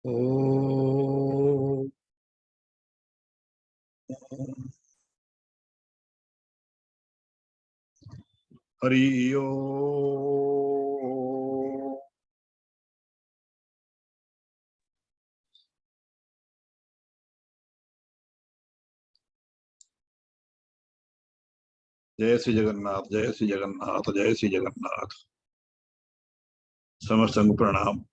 ओ हरि ओ। जय श्री जगन्नाथ, जय श्री जगन्नाथ, जय श्री जगन्नाथ। समस्त को प्रणाम।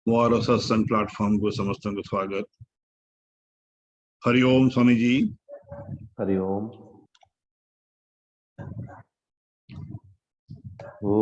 मोर सत्संग प्लेटफॉर्म को समस्त को स्वागत। हरिओम स्वामी जी। हरिओम। ओ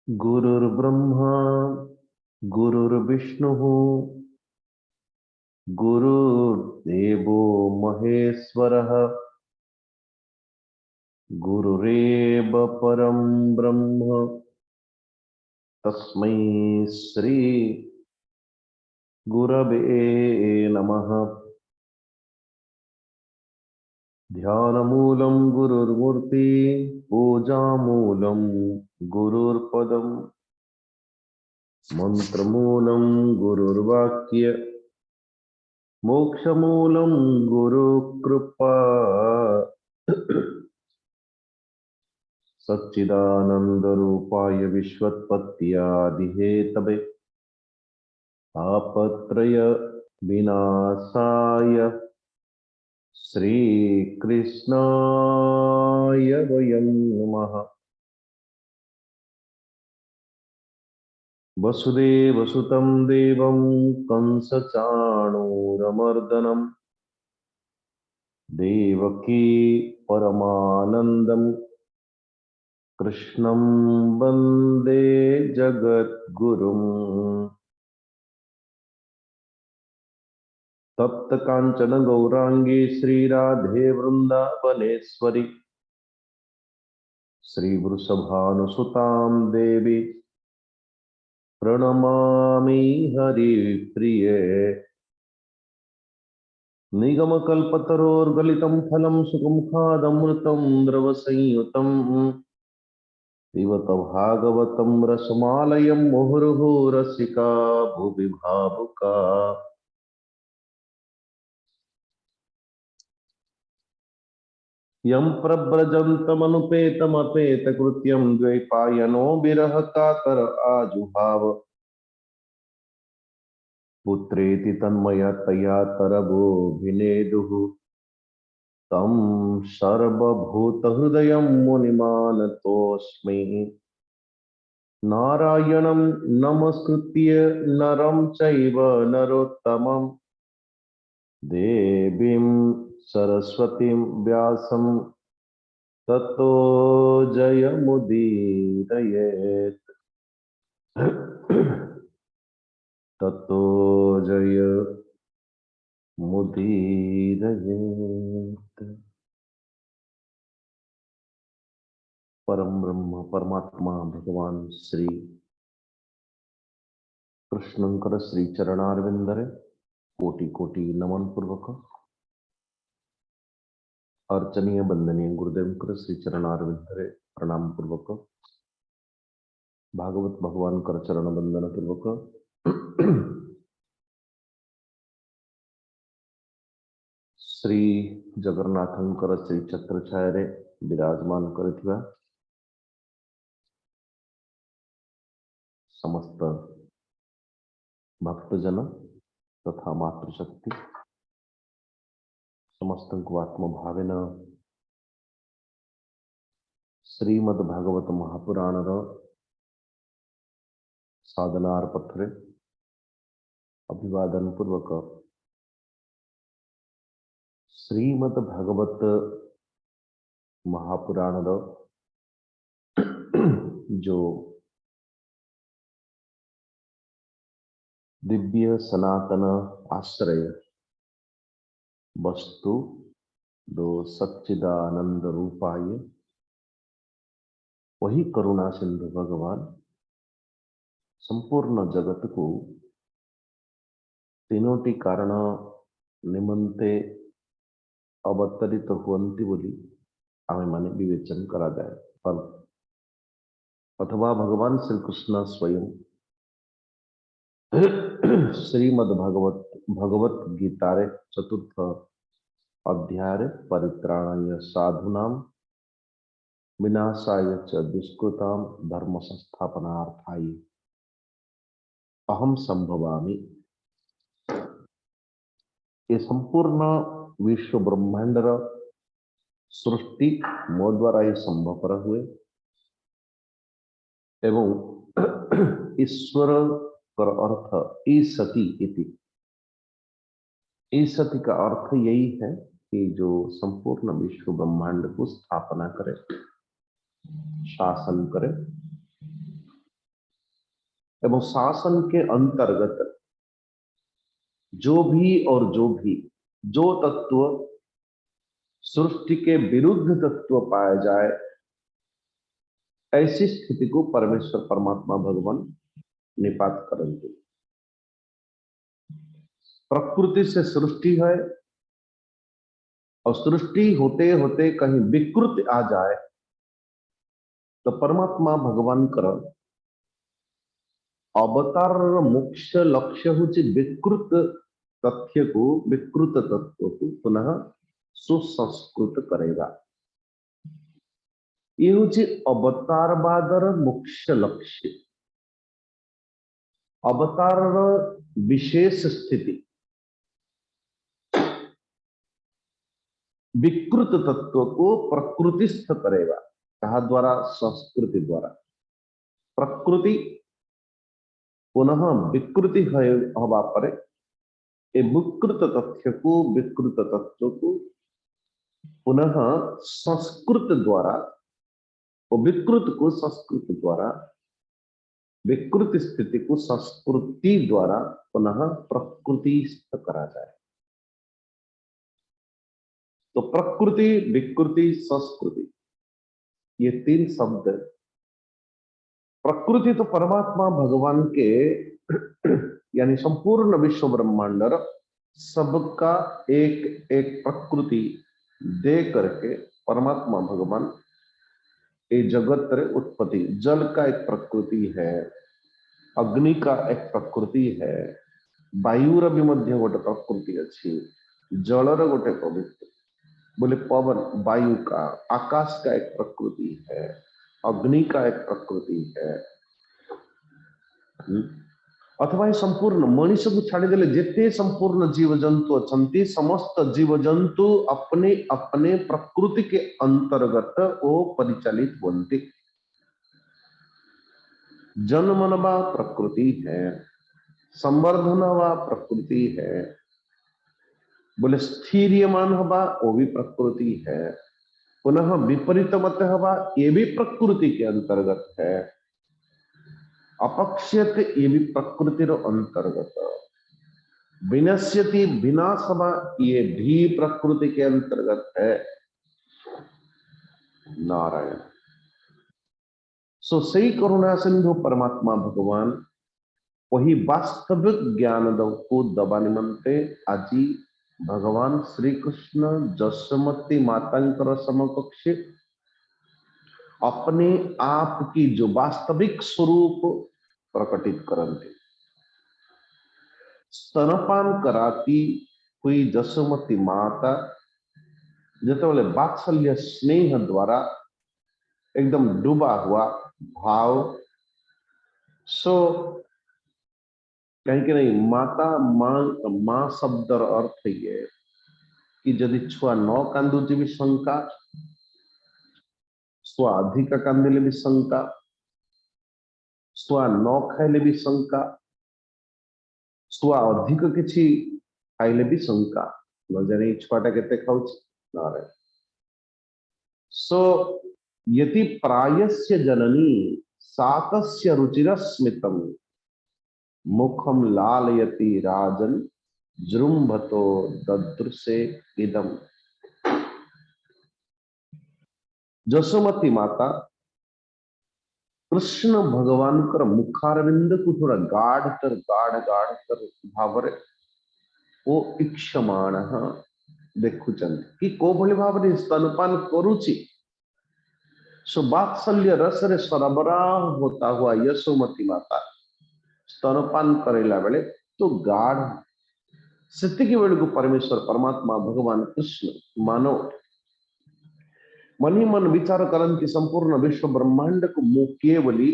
गुरुर्ब्रह्मा गुरुर्विष्णुः गुरुर्देवो महेश्वरः गुरुरेव परं ब्रह्म तस्मै श्री गुरवे नमः। ध्यानमूलं गुरुर्मूर्ति पूजामूलं गुरुर्पदं मंत्रमूलं गुरुर्वाक्य मोक्षमूलं गुरुकृपा। सच्चिदानन्दरूपाय विश्वोत्पत्त्यादिहेतवे तापत्रय विनाशाय श्रीकृष्णाय वयं नमः। वसुदेवसुतं देवं कंसचाणूरमर्दनं देवकी परमानन्दं कृष्णं वन्दे जगद्गुरुम्। तप्त कांचन गौरांगी श्रीराधे वृंदावनेश्वरी श्रीवृषभानुसुतां देवी प्रणमामि हरिप्रिये। निगमकल्पतरोर्गलितं फलं सुगमुखादमृतं द्रवसंयुतं पिबत भागवतं रसमालयं मुहुर्मुहुः रसिका भुवि भावुका। यं प्रव्रजन्तमनुपेतमपेतकृत्यं द्वैपायनो विरह कातर आजुहाव पुत्रेति तन्मयतया तरवोऽभिनेदुः तं सर्वभूतहृदयं मुनिमानतोऽस्मि। नारायणं नमस्कृत्य नरं चैव नरोत्तमं देवीं सरस्वतीं व्यासं ततो जयमुदीरयेत्। ततो जयमुदीरयेत्। परम ब्रह्म परमात्मा भगवान श्री कृष्णंकर श्री चरणारविंदरे कोटि कोटि नमन पूर्वक अर्चनीय वंदनीय गुरुदेव श्री चरणारविंदरे प्रणाम पूर्वक भागवत भगवान कर चरण वंदन पूर्वक श्री जगन्नाथंकर श्री चक्र छाया विराजमान कर समस्त भक्तजन तथा मातृशक्ति समस्त को आत्मभावेन श्रीमद्भागवत महापुराण साधनार पत्रे अभिवादन पूर्वक श्रीमद् भागवत महापुराण जो दिव्य सनातन आश्रय वस्तु दो सच्चिदानंद रूपाय वही करुणा सिंधु भगवान संपूर्ण जगत को तीनोटी कारण निमंते अवतरित हुअन्ति बोली आमे माने विवेचन करा जाए पर अथवा भगवान श्री कृष्ण स्वयं श्रीमद् भगवत गीतारे चतुर्थ अध्याय परित्राणाय साधूनां विनाशाय च दुष्कृतां धर्म संस्थापनार्थाय अहम संभवामि। ये संपूर्ण विश्व ब्रह्मांडर सृष्टि मो द्वारा ही संभवपर हुए एवं ईश्वर का अर्थ ईसति इति। ईसति का अर्थ यही है कि जो संपूर्ण विश्व ब्रह्मांड को स्थापना करे, शासन करे एवं शासन के अंतर्गत जो तत्व सृष्टि के विरुद्ध तत्व पाया जाए, ऐसी स्थिति को परमेश्वर परमात्मा भगवान निपात करते। प्रकृति से सृष्टि है और सृष्टि होते होते कहीं विकृति आ जाए तो परमात्मा भगवान कर अवतार मुख्य लक्ष्य होची विकृत तथ्य को, विकृत तत्व को पुनः सुसंस्कृत करेगा। ये होची अवतारवादर मुख्य लक्ष्य। अवतार विशेष स्थिति विकृत तत्व को प्रकृतिस्थ करेगा। कहा द्वारा? संस्कृति द्वारा। प्रकृति पुनः विकृति हवा पर विकृत तथ्य को, विकृत तत्व को पुनः संस्कृत द्वारा और विकृत को संस्कृत द्वारा, विकृत स्थिति को संस्कृति द्वारा पुनः प्रकृतिस्थ करा जाए। तो प्रकृति, विकृति, संस्कृति ये तीन शब्द। प्रकृति तो परमात्मा भगवान के यानी संपूर्ण विश्व ब्रह्मांड सबका एक एक प्रकृति दे करके परमात्मा भगवान ये जगत उत्पत्ति। जल का एक प्रकृति है, अग्नि का एक प्रकृति है, वायुर भी मध्य गोटे प्रकृति अच्छी, जलर गोटे पवित्र बोले पवन वायु का, आकाश का एक प्रकृति है, अग्नि का एक प्रकृति है। अथवा ये संपूर्ण मनुष्य को छाड़देले जिते संपूर्ण जीव जंतु अछंती, समस्त जीव जंतु अपने अपने प्रकृति के अंतर्गत वो परिचालित बनते। जन्मन वा प्रकृति है, संवर्धन वा प्रकृति है, बोले स्थीर्यमान हवा वो भी प्रकृति है, पुनः विपरीत मत हवा ये भी प्रकृति के अंतर्गत है, अपक्ष्यत ये भी प्रकृति अंतर्गत, विनश्यति विनाश हवा ये भी प्रकृति के अंतर्गत है। नारायण। सो सही करुणा सिंधु परमात्मा भगवान वही वास्तविक ज्ञान को दबा निमंते आजी भगवान श्री कृष्ण जसमती मातांकर समकक्ष अपने आप की जो वास्तविक स्वरूप प्रकटित करते। स्तनपान कराती हुई जसमती माता जितेबाला वात्सल्य स्नेह द्वारा एकदम डूबा हुआ भाव। सो कहीं नहीं माता मां शब्द अर्थ ये कि यदि छुआ न कांदुची भी शंका, स्व अधिक कांदिले भी शंका, छुआ न खाइले भी शंका, छुआ अधिक किछि खाइले भी शंका, न जाने छुआटा केते खाउछ न रे। सो यति प्रायस्य जननी सातस्य रुचिरस्मितम मुखम लालयति राजन जृंभतो ददृशे इदम। जसोमती माता कृष्ण भगवान कर मुखारविंद को थोड़ा गाढ़ कर भाव ओ इक्षमाण देखुचंत कि को भली भाव स्तनपान करुचि। सो वात्सल्य रस रे सरबराह होता हुआ यशोमती माता स्तनपान करेला बेले तो गाढ़ सेतिकी बेले को परमेश्वर परमात्मा भगवान कृष्ण मानव मन ही मन विचार करती संपूर्ण विश्व ब्रह्मांड को मु केवली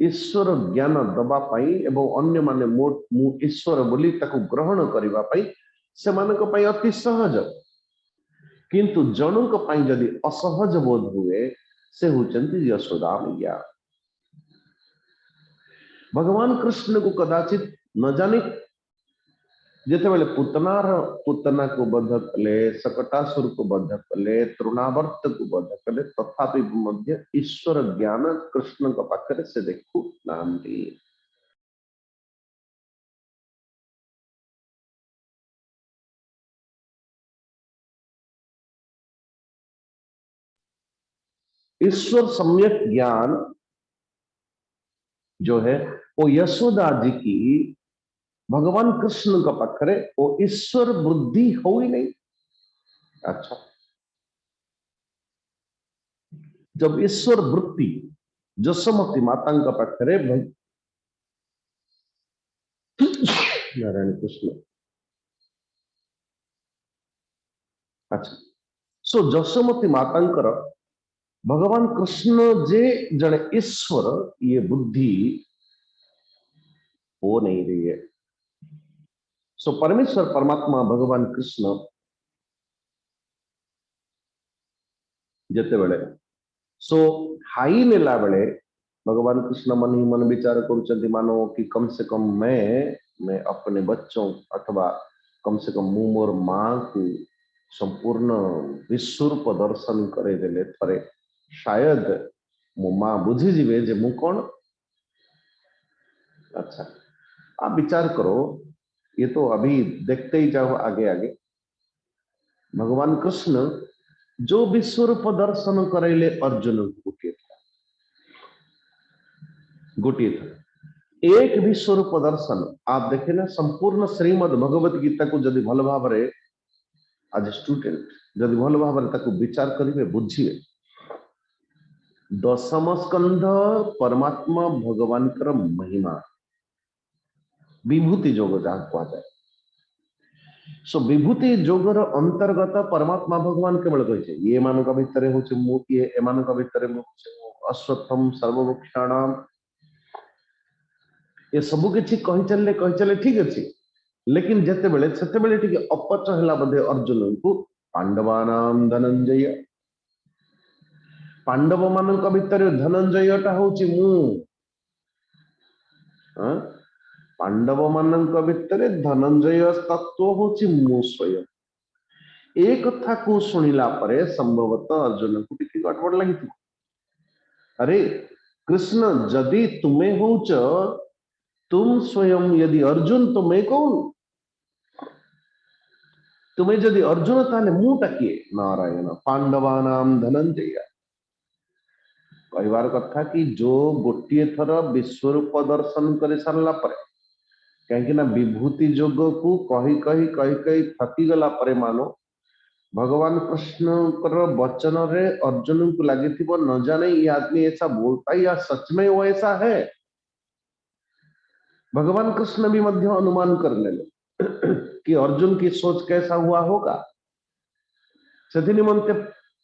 ईश्वर ज्ञान दबा पाई एवं अन्य माने मु ईश्वर बोली ताको ग्रहण करिवा पाई से मानक पाई अति सहज, किंतु जनक पाई जदि असहज बोध हुए से होचंती यशोदा मैया। भगवान कृष्ण को कदाचित न जाने जेते बेले पुतना को बद्ध कले, सकटासुर को बद्ध कले, तृणावर्त को बद्ध कले, तथापि मध्य ईश्वर ज्ञान कृष्ण का पाखरे से देखु नांदी। ईश्वर सम्यक ज्ञान जो है वो यशोदा जी की भगवान कृष्ण का पाखरे वो ईश्वर बुद्धि हो ही नहीं। अच्छा, जब ईश्वर वृत्ति जसोमती माता पाखरे नारायण कृष्ण, अच्छा, सो जसोमती मातांकर भगवान कृष्ण जे जड़े ईश्वर ये बुद्धि हो नहीं रही है। सो परमेश्वर परमात्मा भगवान कृष्ण जेते बेले सो हाई नेला बेले भगवान कृष्ण मन ही मन विचार करुचंती मानो कि कम से कम मैं अपने बच्चों अथवा कम से कम मु मोर मां को संपूर्ण विश्वरूप दर्शन करे देले थरे शायद मो मां बुझी जीवे जे मु कौन। अच्छा, आप विचार करो, ये तो अभी देखते ही जाओ आगे आगे। भगवान कृष्ण जो विश्वरूप दर्शन करेले अर्जुन गोटिए था एक विश्वरूप दर्शन। आप देखे ना संपूर्ण श्रीमद भगवत गीता को जदि भल भाव आज स्टूडेंट जदि भल भाव विचार करेंगे बुझे दशम स्कंध परमात्मा भगवान कर महिमा विभूति जोग जहाँ कह जाए। सो विभूति जोगर अंतर्गत परमात्मा भगवान केवल कहे ये मानक भितर हूँ ये एमानक भितर अश्वत्थम सर्ववृक्षाणाम ये सबु किछि कहि चले ठीक अच्छे, लेकिन जेते बेले सेते बेले ठीक अपच हला बधे अर्जुन को पांडवानाम धनंजय पांडव मानक भितर धनंजयटा होछि मु पांडव मानक भितर धनंजय तत्व होछि मु स्वयं। एक कथा को सुनिला परे संभवतः अर्जुन को टिके गड़बड़ लगी थी। अरे कृष्ण जदि तुम्हें होच तुम स्वयं यदि अर्जुन तो मैं कौन, तुम्हें यदि अर्जुन ताले मुटा किए नारायण पांडवानाम धनंजय कहबार कथा कि जो गोटे थर विश्वरूप दर्शन कर सारा पर कहीं विभूति जोग को कही कही कही कही थकी गला परे मानो भगवान कृष्ण वचन रे अर्जुन को लगी थी वो न जाने ये आदमी ऐसा बोलता है या सच में वो ऐसा है। भगवान कृष्ण भी मध्य अनुमान कर ले कि अर्जुन की सोच कैसा हुआ होगा। से निमंते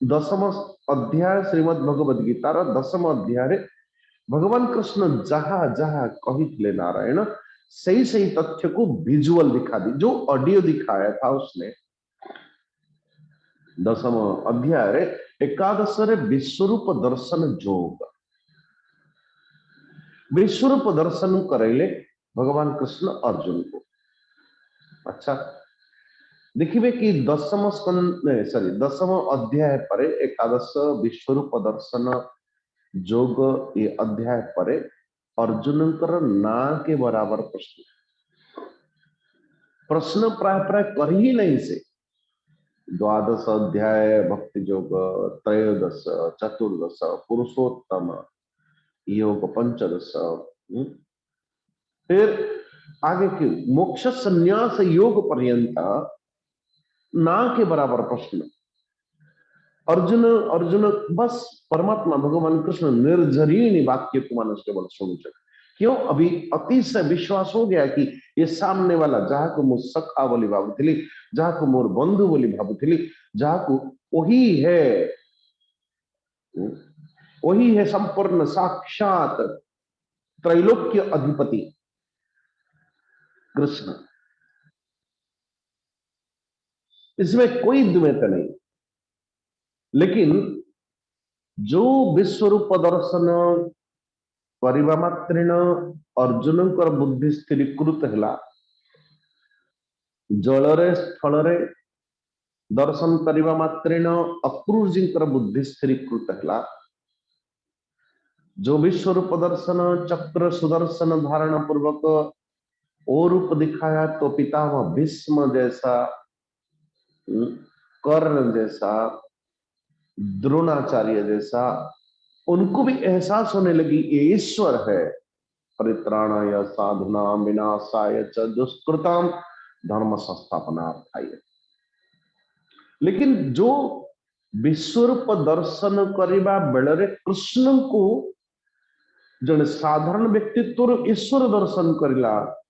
दशम अध्याय श्रीमद भगवद गीतार दशम अध्याय भगवान कृष्ण जहां जहां कही नारायण सही तथ्य को विजुअल दिखा दी। जो ऑडियो दिखाया था उसने दशम अध्याय एकादश विश्वरूप दर्शन जोग विश्वरूप दर्शन करेले भगवान कृष्ण अर्जुन को। अच्छा देखिए कि दशम स्कंद सॉरी दशम अध्याय पर एकादश विश्वरूप दर्शन जोग ये अध्याय पर अर्जुन ना के बराबर प्रश्न प्राय प्राय कर ही नहीं से। द्वादश अध्याय भक्ति योग, त्रयोदश, चतुर्दश, पुरुषोत्तम योग, पंचदश, फिर आगे के मोक्ष संन्यास योग पर्यंत ना के बराबर प्रश्न। अर्जुन अर्जुन बस परमात्मा भगवान कृष्ण निर्झरीणी वाक्य को मानस केवल सुन क्यों अभी अतिशय विश्वास हो गया कि ये सामने वाला जहाँ को मो सखा बोली भावुली, जहाँ को मोर बंधु बोली भावुली, जहाँ को वही है संपूर्ण साक्षात त्रैलोक्य अधिपति कृष्ण। इसमें कोई द्वैत नहीं। लेकिन जो विश्वरूप दर्शन करने मात्रेण अर्जुन बुद्धि स्थिरीकृत है, जलरे स्थल दर्शन करने मात्रेण अक्रूर जी बुद्धि स्थिरीकृत है। जो विश्वरूप दर्शन चक्र सुदर्शन धारण पूर्वक ओ रूप दिखाया तो पितामह भीष्म जैसा, कर्ण जैसा, द्रोणाचार्य जैसा उनको भी एहसास होने लगी ये ईश्वर है। परित्राणाय साधुना विनाशाय च दुष्कृताम धर्म संस्थापनार्थाय। लेकिन जो विश्वरूप दर्शन करने बेलरे कृष्ण को जन साधारण व्यक्तित्व ईश्वर दर्शन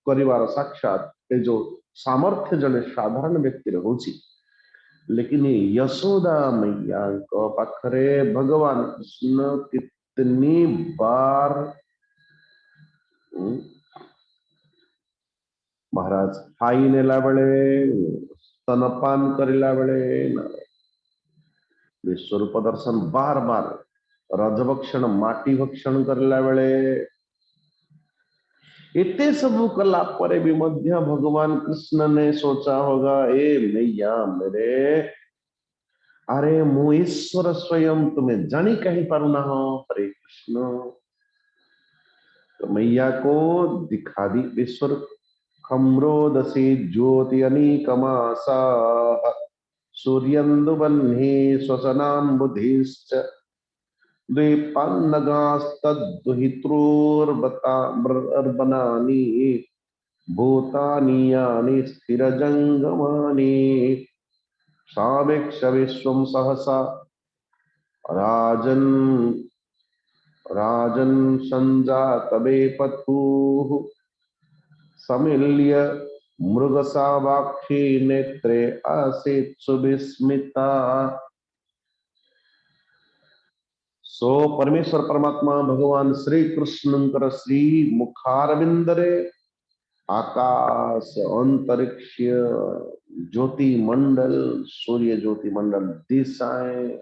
करिवार साक्षात ये जो सामर्थ्य जन साधारण व्यक्ति होची। लेकिन यशोदा मैया को पाखरे भगवान कृष्ण कितनी बार महाराज खाई नेला बेले, स्तनपान करिला बेले, विश्वरूप दर्शन बार बार रजभक्षण माटी भक्षण करला बेले, इतने सब कला पर भी मध्य भगवान कृष्ण ने सोचा होगा ए मैया मेरे, अरे मु ईश्वर स्वयं तुम्हें जानी कहीं पारूना हो। हरे कृष्ण। तो मैया को दिखा दी विश्वर खम्रोदसी ज्योति अनीकमासा सूर्यन्दुबन्हे स्वसनाम बुधिश्च द्वीपान्नगास्तद्दुहित्रोर्बनानि भूतानि स्थिरजंगमानि सावेक्ष विश्वं सहसा राजन राजन संजात बेपथुः समिल्य मृगसावाक्षी नेत्रे आसीत् सुविस्मिता। सो परमेश्वर परमात्मा भगवान श्री कृष्ण श्री मुखारविंदरे आकाश अंतरिक्ष ज्योति मंडल सूर्य ज्योति मंडल दिशाएं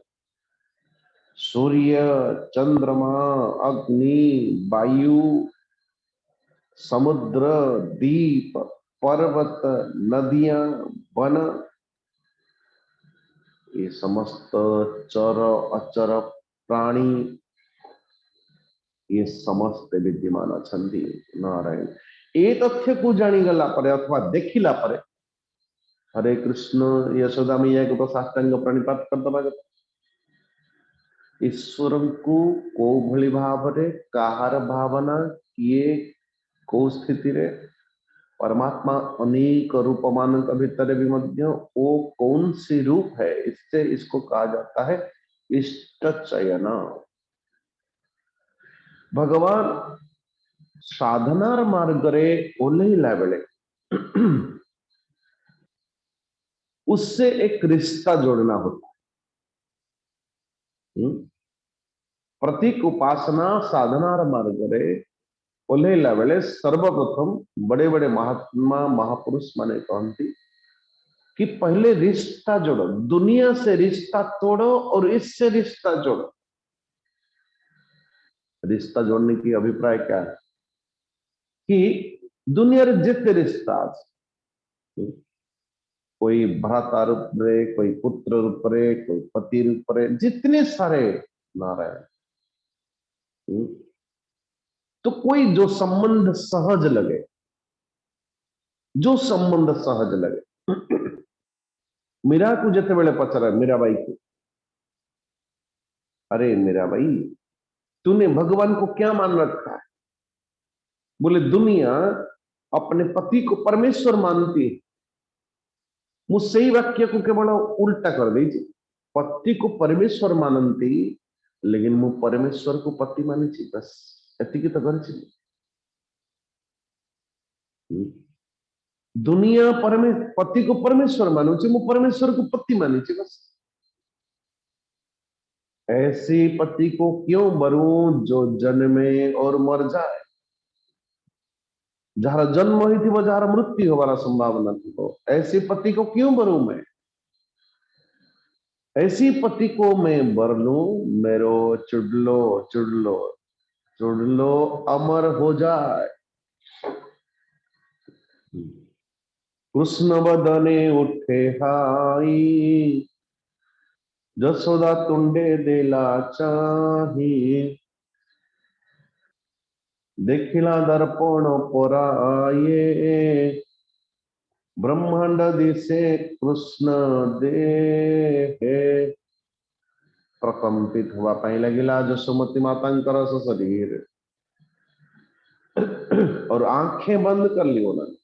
सूर्य चंद्रमा अग्नि वायु समुद्र दीप पर्वत नदियां वन ये समस्त चर अचर प्राणी ये समस्त विद्यमान अछंती नारायण। ए तथ्य को जानी गला परे अथवा देखिला परे हरे कृष्ण यशोदा मैया को तो साष्टांग प्रणिपात कर दबा। ईश्वर को को भली भावरे काहार भावना किए को स्थिति रे परमात्मा अनेक रूप मान भीतर भी मध्य वो कौन सी रूप है, इससे इसको कहा जाता है इष्ट चयन। भगवान साधनार मार्गरे ओल्हेला बेले उससे एक रिश्ता जोड़ना होता है। प्रतीक उपासना साधनार मार्गरे ओल्हेला बेले सर्वप्रथम बड़े बड़े महात्मा महापुरुष माने कहती कि पहले रिश्ता जोड़ो, दुनिया से रिश्ता तोड़ो और इससे रिश्ता जोड़ो। रिश्ता जोड़ने की अभिप्राय क्या है? कि दुनिया जिते रिश्ता कोई भ्राता रूप रे, कोई पुत्र रूप रे, कोई पति रूप रे, जितने सारे नारायण, तो कोई जो संबंध सहज लगे, जो संबंध सहज लगे। मीरा को जिते बेले पचरा मीरा बाई को, अरे मीरा बाई, तूने भगवान को क्या मान रखा है? बोले दुनिया अपने पति को परमेश्वर मानती है। मुझसे ही वाक्य को केवल उल्टा कर दीजिए, पति को परमेश्वर मानती, लेकिन मु परमेश्वर को पति मानी, बस एति तो कर। दुनिया पति को परमेश्वर मानुची, मु परमेश्वर को पति मानी, बस। ऐसे पति को क्यों बरू जो जन्मे और मर जाए, जार जन्म ही थी वो जार मृत्यु होवार संभावना थी, तो ऐसे पति को क्यों बरू मैं? ऐसी पति को मैं बर लू, मेरो चुड़लो चुड़लो चुड़लो अमर हो जाए। कृष्ण बदने उठे हाई, जसोदा तुंडे देला चाही, देखिला दर्पण पराये, ब्रह्मांड दिसे कृष्ण दे। प्रकंपित हुआ पाई लगिला जसोमती माता शरीर, और आंखें बंद कर ली उन्होंने।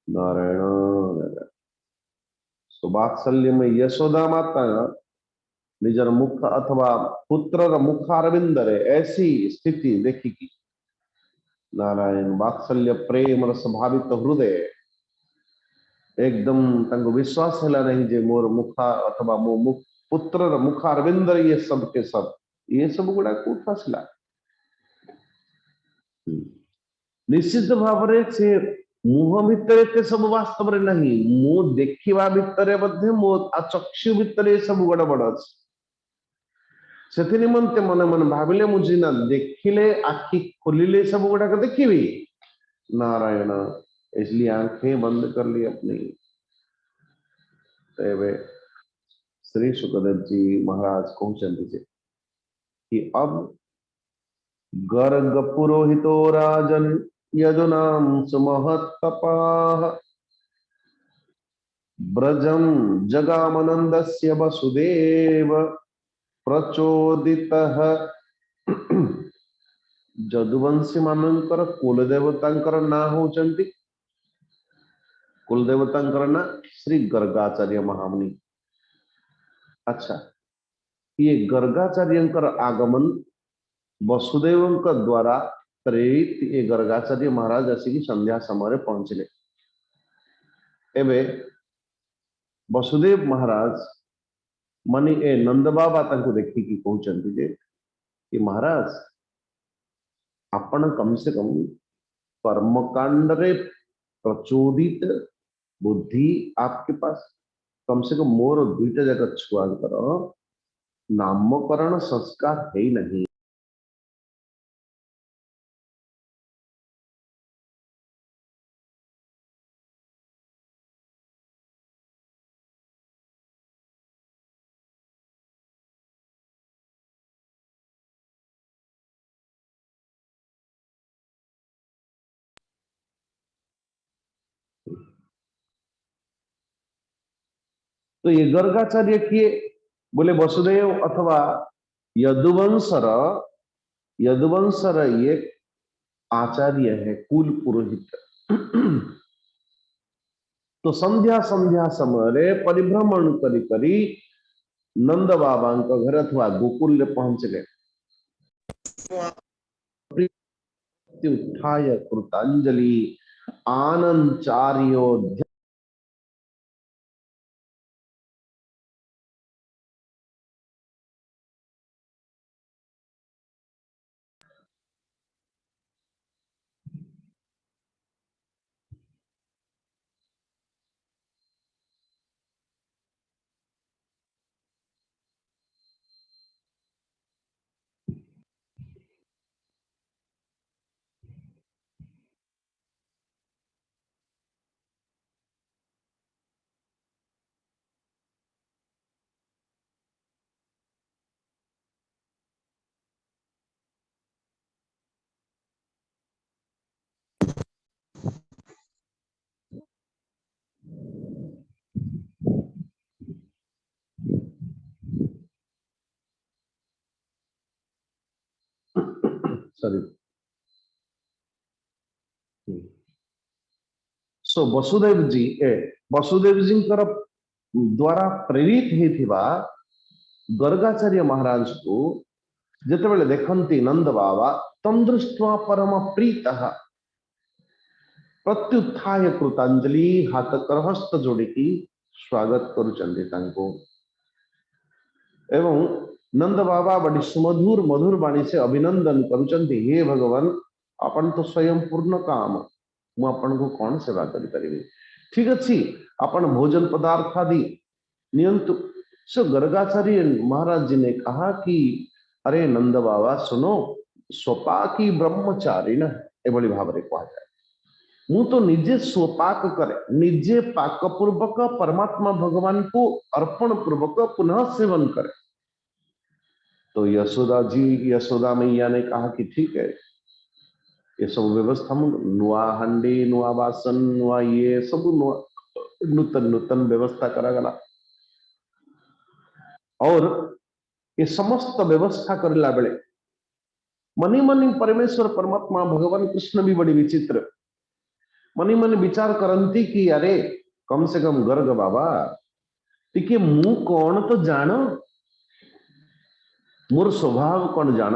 नारायण सुवात्सल्य में यशोदा माता निजर मुख अथवा पुत्र मुखारविंदरे ऐसी स्थिति देखी की, नारायण वात्सल्य प्रेम रस भावित हृदय एकदम तंग विश्वास है नहीं जे मोर मुखा अथवा मो मुख पुत्र मुखारविंदर ये सब के सब ये सब गुड़ा कूट फसला। निश्चित भाव से मुह भितर सब वास्तव नहीं, मु देखा भितर मो चक्षु भितर सब गड़बड़ अच्छे, से निमंते मन मन भाविले मुझे ना देखिले आखि खोलिले सब गुड़ाक देखी। नारायण इसलिए आंखें बंद कर ली अपनी। तेवे श्री सुखदेव जी महाराज कहते कि अब गर्ग पुरोहितो राजन यदुनाम सुमहत्तपाः, ब्रजम जगामनंदस्य वसुदेव प्रचोदितः। जदुवंशी मानकर कुलदेवतांकर ना होचंती, कुलदेवतांकर ना श्री गर्गाचार्य महामुनि। अच्छा, ये गर्गाचार्यंकर आगमन वसुदेव द्वारा प्रेरित ये गर्गाचार्य महाराज आसिक संध्या समय पहुंचले। एबे वसुदेव महाराज मानी ए नंद बाबा देखिकी कहते जे कि महाराज आपण कम से कम कर्मकांड रे प्रचोदित बुद्धि आपके पास, कम से कम मोर दुईटा जगह छुआ कर नामकरण संस्कार है ही नहीं। तो ये गर्गाचार्य किए बोले वसुदेव अथवा यदुवंशर, यदुवंशर ये आचार्य है कुल पुरोहित। तो संध्या संध्या समय परिभ्रमण करी करी नंद बाबा घर अथवा गोकुल पहुंच गए। उत्थाय कृतांजलि आनंचार्यो। सॉरी सो वसुदेव जी द्वारा प्रेरित होइथिबा गर्गाचार्य महाराज को जेतेबेले देखंती नंद बाबा तम दृष्ट्वा परम प्रीतः प्रत्युत्थाय कृतांजलि हाथ कर हस्त जोड़िकी स्वागत करुचंदी तांको एवं नंद बाबा बड़ी सुमधुर मधुर वाणी से अभिनंदन करुचंदी हे भगवान अपन तो स्वयं पूर्ण काम मु अपन को कौन सेवा करि परिबे ठीक अछि अपन भोजन पदार्थ आदि नियंतु सो गर्गाचार्य महाराज जी ने कहा कि अरे नंद बाबा सुनो स्वपाकी ब्रह्मचारिण एभली भाव रे कहा जाए मु तो निजे स्वपाक करे निजे पाक पूर्वक परमात्मा भगवान को अर्पण पूर्वक पुनः सेवन करे तो यशोदा मैया ने कहा कि ठीक है ये सब व्यवस्था नुआ हंडी नुआ बासन नुआ ये सब नूतन नूतन व्यवस्था करा गला और ये समस्त व्यवस्था करला बेले मनी मनी परमेश्वर परमात्मा भगवान कृष्ण भी बड़ी विचित्र मनी मनी विचार करती कि अरे कम से कम गर्ग बाबा टिके मु कौन तो जान मोर स्वभाव कौन जान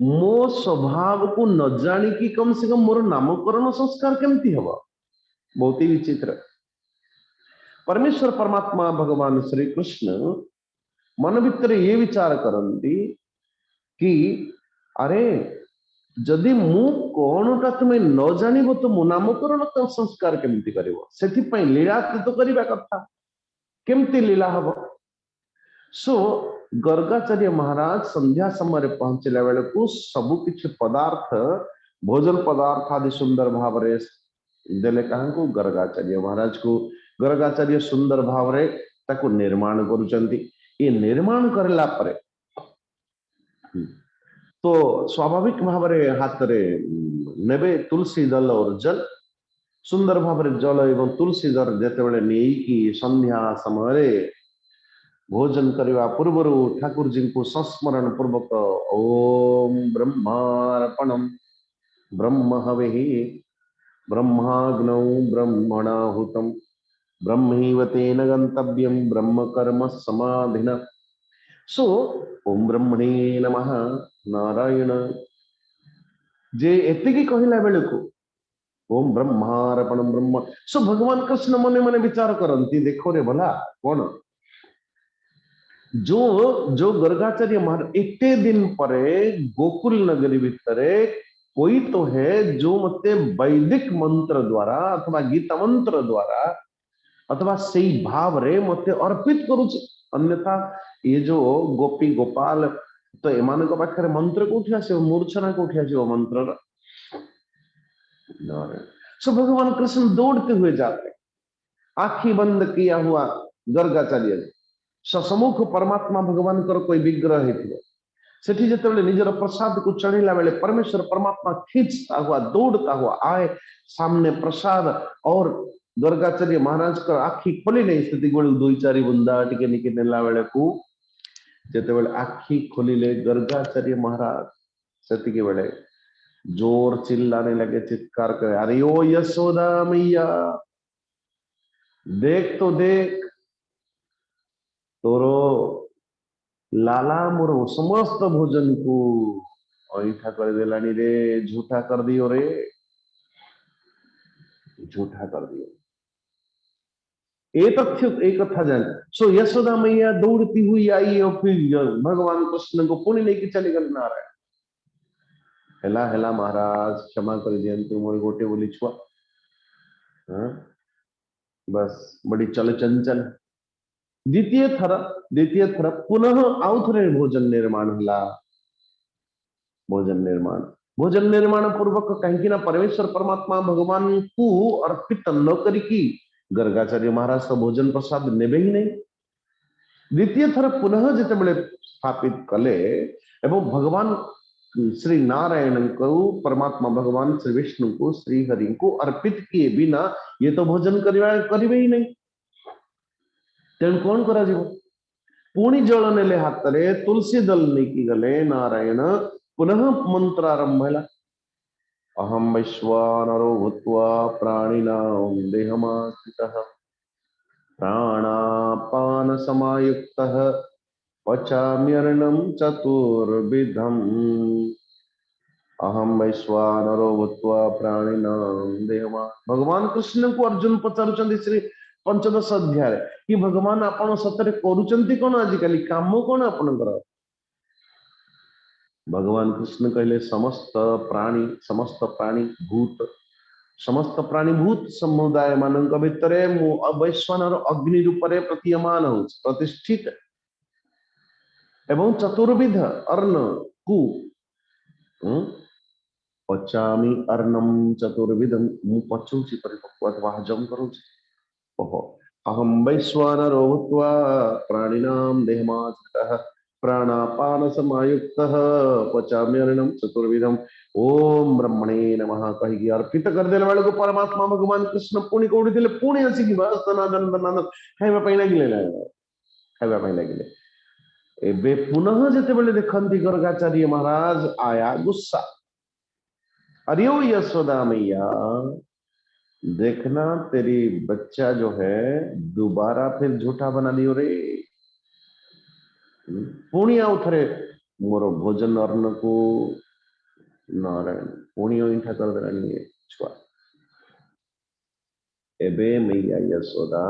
मो स्वभाव को न जानी कि कम से कम मोर नामकरण संस्कार केमती हम बहुत ही विचित्र परमेश्वर परमात्मा भगवान श्री कृष्ण मन भितर ये विचार करती कि अरे जदि मु कौनटा तुम्हें न जानिब तो मो नामकरण संस्कार केमती करिवो सेथिपई लीला तो करिबा कथा केमती लीला हबो सो गर्गाचार्य महाराज संध्या समय पहुंचला बेले को सबु किछि पदार्थ भोजन पदार्थ आदि सुंदर भाव रे देले कहां को गर्गाचार्य महाराज को गर्गाचार्य सुंदर भाव रे ताको निर्माण करूचंती ये निर्माण करला परे तो स्वाभाविक भाव रे हाथ रे नेबे तुलसी दल और जल सुंदर भाव रे जल एवं तुलसी दल जेते बेले नेई की संध्या समय भोजन करने पूर्व ठाकुर जी को संस्मरण पूर्वक ओम ब्रह्मार्पणम ब्रह्म हवे ब्रह्माग्नौ ब्रह्मणाहुतम ब्रह्मैव तेन गंतव्यम ब्रह्म कर्म समाधिना सो ओम ब्रह्मणे नमः नारायण जे एतिकी कहला बेले को ओम ब्रह्मार्पणम ब्रह्म सो भगवान कृष्ण मने मने विचार करती देखो रे भला कौन जो जो गर्गाचार्य महाराज एते दिन परे गोकुल नगरी भितरे कोई तो है जो मते वैदिक मंत्र द्वारा अथवा गीता मंत्र द्वारा अथवा सही भाव रे मते अर्पित करूछ अन्यथा ये जो गोपी गोपाल तो एमान को पाखरे मंत्र कोठी आसे मूर्छना कोठी आसे मंत्र सो भगवान कृष्ण दौड़ते हुए जाते आंखें बंद किया हुआ गर्गाचार्य ससमुख परमात्मा भगवान कर कोई विग्रह सेठी जेतेबेले निजर प्रसाद को चढ़ेला बेले परमेश्वर परमात्मा खींचता हुआ दौड़ता हुआ आए सामने प्रसाद और गर्गाचार्य महाराज कर आखि खोली नहीं स्थिति गोल दुई चारि बुंदा टिके निके नेला बेले को जेतेबेले आखि खोलिले गर्गाचार्य महाराज सेति के बेले जोर चिल्लाने लगे चित्कार करे अरे ओ यशोदा मैया देख तो देख तोरो लाला मोर समस्त भोजन को ऐठा कर देलानी रे झूठा कर दियो रे झूठा कर दियो एक तथ्य एक कथा जान सो यशोदा मैया दौड़ती हुई आई और फिर भगवान कृष्ण को पुण्य लेके चले गए नारायण हेला हेला महाराज क्षमा कर दियंतु मोर गोटे बोली छुआ हाँ बस बड़ी चल चंचल द्वितीय थर पुनः आउ थे भोजन निर्माण होला भोजन निर्माण पूर्वक कहीं परमेश्वर परमात्मा भगवान को अर्पित न करी गर्गाचार्य महाराज तो भोजन प्रसाद नेबे ही नहीं द्वितीय थर पुनः जिते स्थापित कले एवं भगवान श्री नारायण को परमात्मा भगवान श्री विष्णु को श्री हरि को अर्पित किए बिना ये तो भोजन करिवे ही नहीं तेणु कौन करा पुणी जल नेले हाथ रे तुलसी दल नहीं गले नारायण पुनः मंत्र आरंभ है। अहम वैश्वानरो भूत्वा प्राणिनां देहमाश्रितः प्राणापान समायुक्तः पचाम्यन्नं चतुर्विधम्। अहम वैश्वानरो भूत्वा प्राणिनां देहमा। भगवान कृष्ण को अर्जुन पचारुचंदी श्री पंचदश अध्याय कि भगवान आपण सतरे करूचंती कोन आजिकाली काम कोन आपणकर। भगवान कृष्ण कहले समस्त प्राणी भूत समस्त प्राणीभूत समुदाय मानक भितरे मु वैश्वानर अग्नि रूपरे प्रतीयमान हो प्रतिष्ठित एवं चतुर्विध अर्ण को पचामी अर्णम चतुर्विधम मु पचौची परिपक्व अथवा हजम करूची। ओहो अहम वैश्वानरो भूत्वा प्राणिनां देहमाश्रितः प्राणापान समायुक्तः पचामी अर्णम चतुर्विधम ओम ब्रह्मणे नमः कही अर्पित कर देला बेलू परमात्मा भगवान कृष्ण पुणी कौड़ी देले पुणी आसिकी बस दनादन दनादन खाइबा ପାଇଁ ଲାଗିଲେ खाइबा ପାଇଁ ଲାଗିले। एबे पुनः जेतेबेले देखंती गर्गाचार्य महाराज आया गुस्सा। अरे ओ यशोदा मैया देखना तेरी बच्चा जो है दोबारा फिर झूठा बना दियो रे। पुणी आउ थरे मोर भोजन अर्ण को नारायण पुणी इंठा कर देलानी छुआ। एबे मैया यशोदा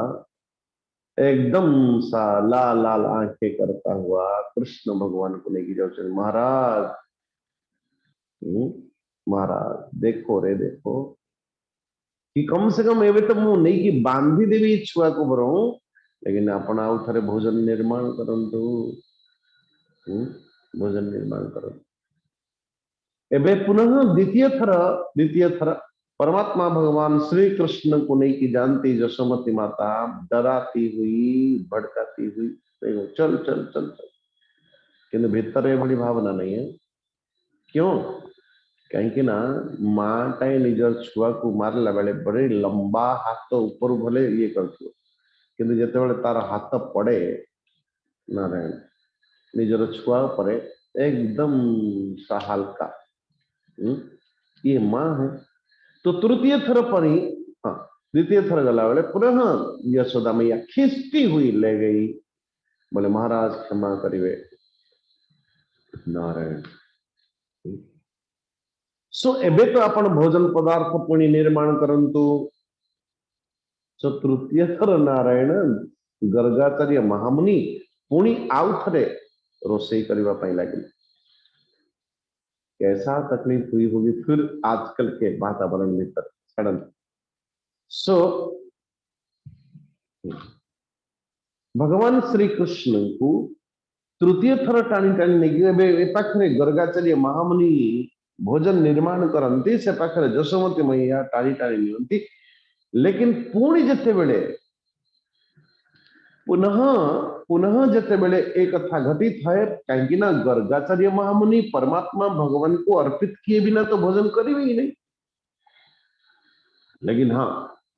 एकदम सा लाल लाल आंखें करता हुआ कृष्ण भगवान को लेके जाओ। महाराज महाराज देखो रे देखो कि कम से कम एवं तो मु नहीं कि बांधी देवी छुआ को बरो लेकिन आपण आउ थरे भोजन निर्माण करंतु भोजन निर्माण करंतु। एबे पुनः द्वितीय थर परमात्मा भगवान श्री कृष्ण को नहीं की जानती यशोमती माता डराती हुई भड़काती हुई चल चल चल चल किंतु भीतर बड़ी भावना नहीं है। क्यों कहीं ना माँ टाइम निजर छुआ को मारला बेले बड़े लंबा हाथ ऊपर भले ये करथो किंतु जेते बेले तार हाथ पड़े नारायण निजर छुआ पर एकदम सा हल्का ये माँ है। तो तृतीय थर पर ही हाँ द्वितीय थर गला बेले पुनः यशोदा मैया खिसती हुई ले गई। बोले महाराज क्षमा करिवे नारायण। सो एबे तो आपण भोजन पदार्थ पुणी निर्माण करंतु। सो तृतीय थर नारायण गर्गाचार्य महामुनि पुणी आउ थरे रोषेई करबा पई लागिले। कैसा तकलीफ हुई होगी फिर आजकल के वातावरण भीतर सडन। सो भगवान श्री कृष्ण को तृतीय थर टाणी टाणी नहीं पाखे गर्गाचार्य महामुनि भोजन निर्माण करती से पाखे यशोमती मैया टाणी टाणी नियंती। लेकिन पुणी जिते बेले पुनः पुनः जिते बेले एक कथा घटित है कहीं गर्गाचार्य महामुनि परमात्मा भगवान को अर्पित किए बिना तो भोजन करेंगे ही नहीं। लेकिन हाँ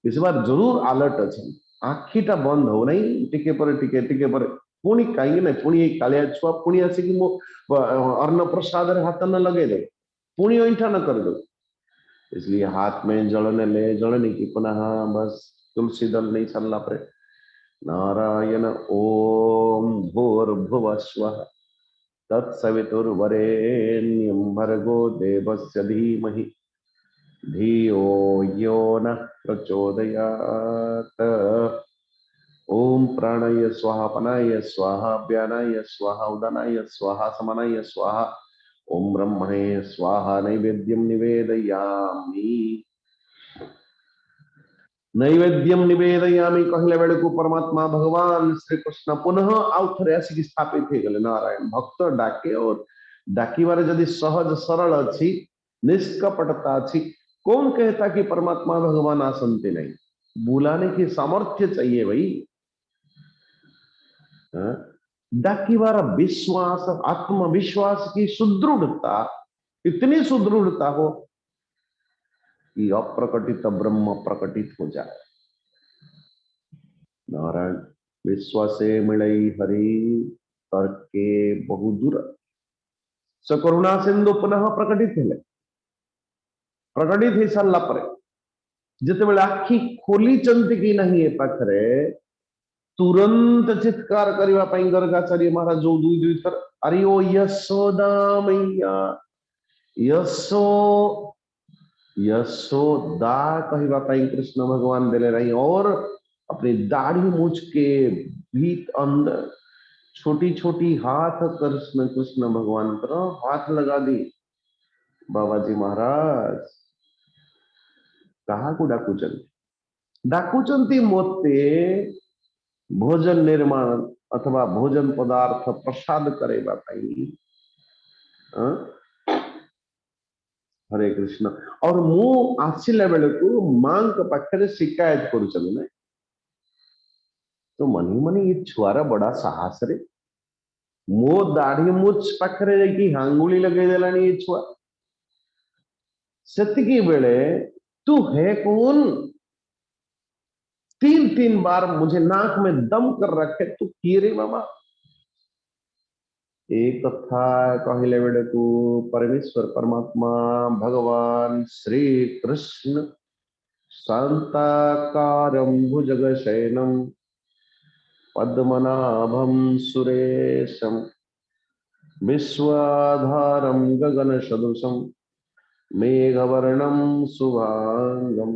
इस बार जरूर अलर्ट अच्छे आखिटा बंद हो नहीं टिके पर पुणी कहीं ना पुणी कालिया छुआ पुणी आसिक मो अन्न प्रसाद हाथ न लगे दे पुणी ऐठा न कर दो। इसलिए हाथ में जलने ले जलने की पुनः बस तुलसी दल नहीं चलना पड़े नारायण ओम भूर्भुवः स्वः तत्सवितुर्वरेण्यं भर्गो देवस्य धीमहि धियो यो नः प्रचोदयात्। ओम प्राणाय स्वाहा पनाय स्वाहा व्यानाय स्वाहा उदानाय स्वाहा समानाय स्वाहा ओम ब्रह्मणे स्वाहा नैवेद्यं निवेदयामि नैवेद्यम निवेदयामि कहले बेले को परमात्मा भगवान श्री कृष्ण पुनः आउ थरे आसिक स्थापित हो गले। नारायण भक्त डाके और डाकिबार जदि सहज सरल अच्छी निष्कपटता अच्छी कौन कहता कि परमात्मा भगवान आसंती नहीं। बुलाने की सामर्थ्य चाहिए भाई। डाकिबार विश्वास आत्मविश्वास की सुदृढ़ता इतनी सुदृढ़ता हो कि अप्रकटित ब्रह्म प्रकटित हो जाए। नारायण विश्वासे मिलई हरि तर्के बहुदूर स करुणा सिंधु पुनः प्रकटित हेले प्रकटित हो सारा पर जितेबाला आखि खोली कि नहीं पाखरे तुरंत चित्कार करने गर्गाचार्य महाराज जो दुई दुई थर अरे ओ यशोदा मैया यशो यशोदा कहवाई कृष्ण भगवान देले रही और अपनी दाढ़ी मूछ के भीत अंदर छोटी छोटी हाथ कृष्ण कृष्ण भगवान पर हाथ लगा दी। बाबा जी महाराज कहा को डाकुचंती मोते भोजन निर्माण अथवा भोजन पदार्थ प्रसाद करेगा पाई। हरे कृष्ण और मु आसिला बेले को मां के पाखरे शिकायत करूचन ना तो मनी मनी ये छुआरा बड़ा साहस रे मो दाढ़ी मुछ पाखरे जाकी हांगुली लगे देलानी ये छुआ सेतिकी बेले तू है कौन तीन तीन बार मुझे नाक में दम कर रखे तू किए रे बाबा। एक कथा कहले बेले को परमेश्वर परमात्मा भगवान श्री कृष्ण शांताकारं भुजगशयनं पद्मनाभं सुरेशं विश्वाधारं गगनसदृशं मेघवर्णं शुभांगं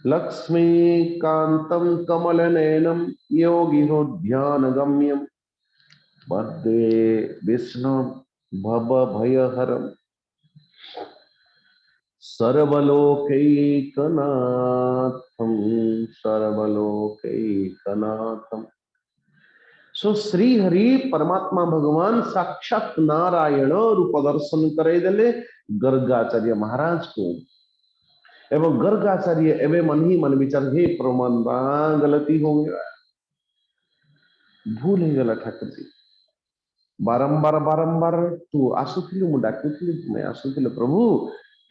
लक्ष्मीकान्तं कमलनयनं योगिनो ध्यानगम्यं वन्दे विष्णु भवभयहरं सर्वलोकैकनाथं सर्वलोकैकनाथं। सो श्री हरि परमात्मा भगवान साक्षात नारायण रूप दर्शन करे देले गर्गाचार्य महाराज को एवं गर्गाचार्य एवं मन ही मन विचार हे प्रमाण गलती हो गया भूल ही गला ठाकुर जी बारंबार बारंबार तू आसुथिलु मु डाकुथिलु मैं आसुथिलु प्रभु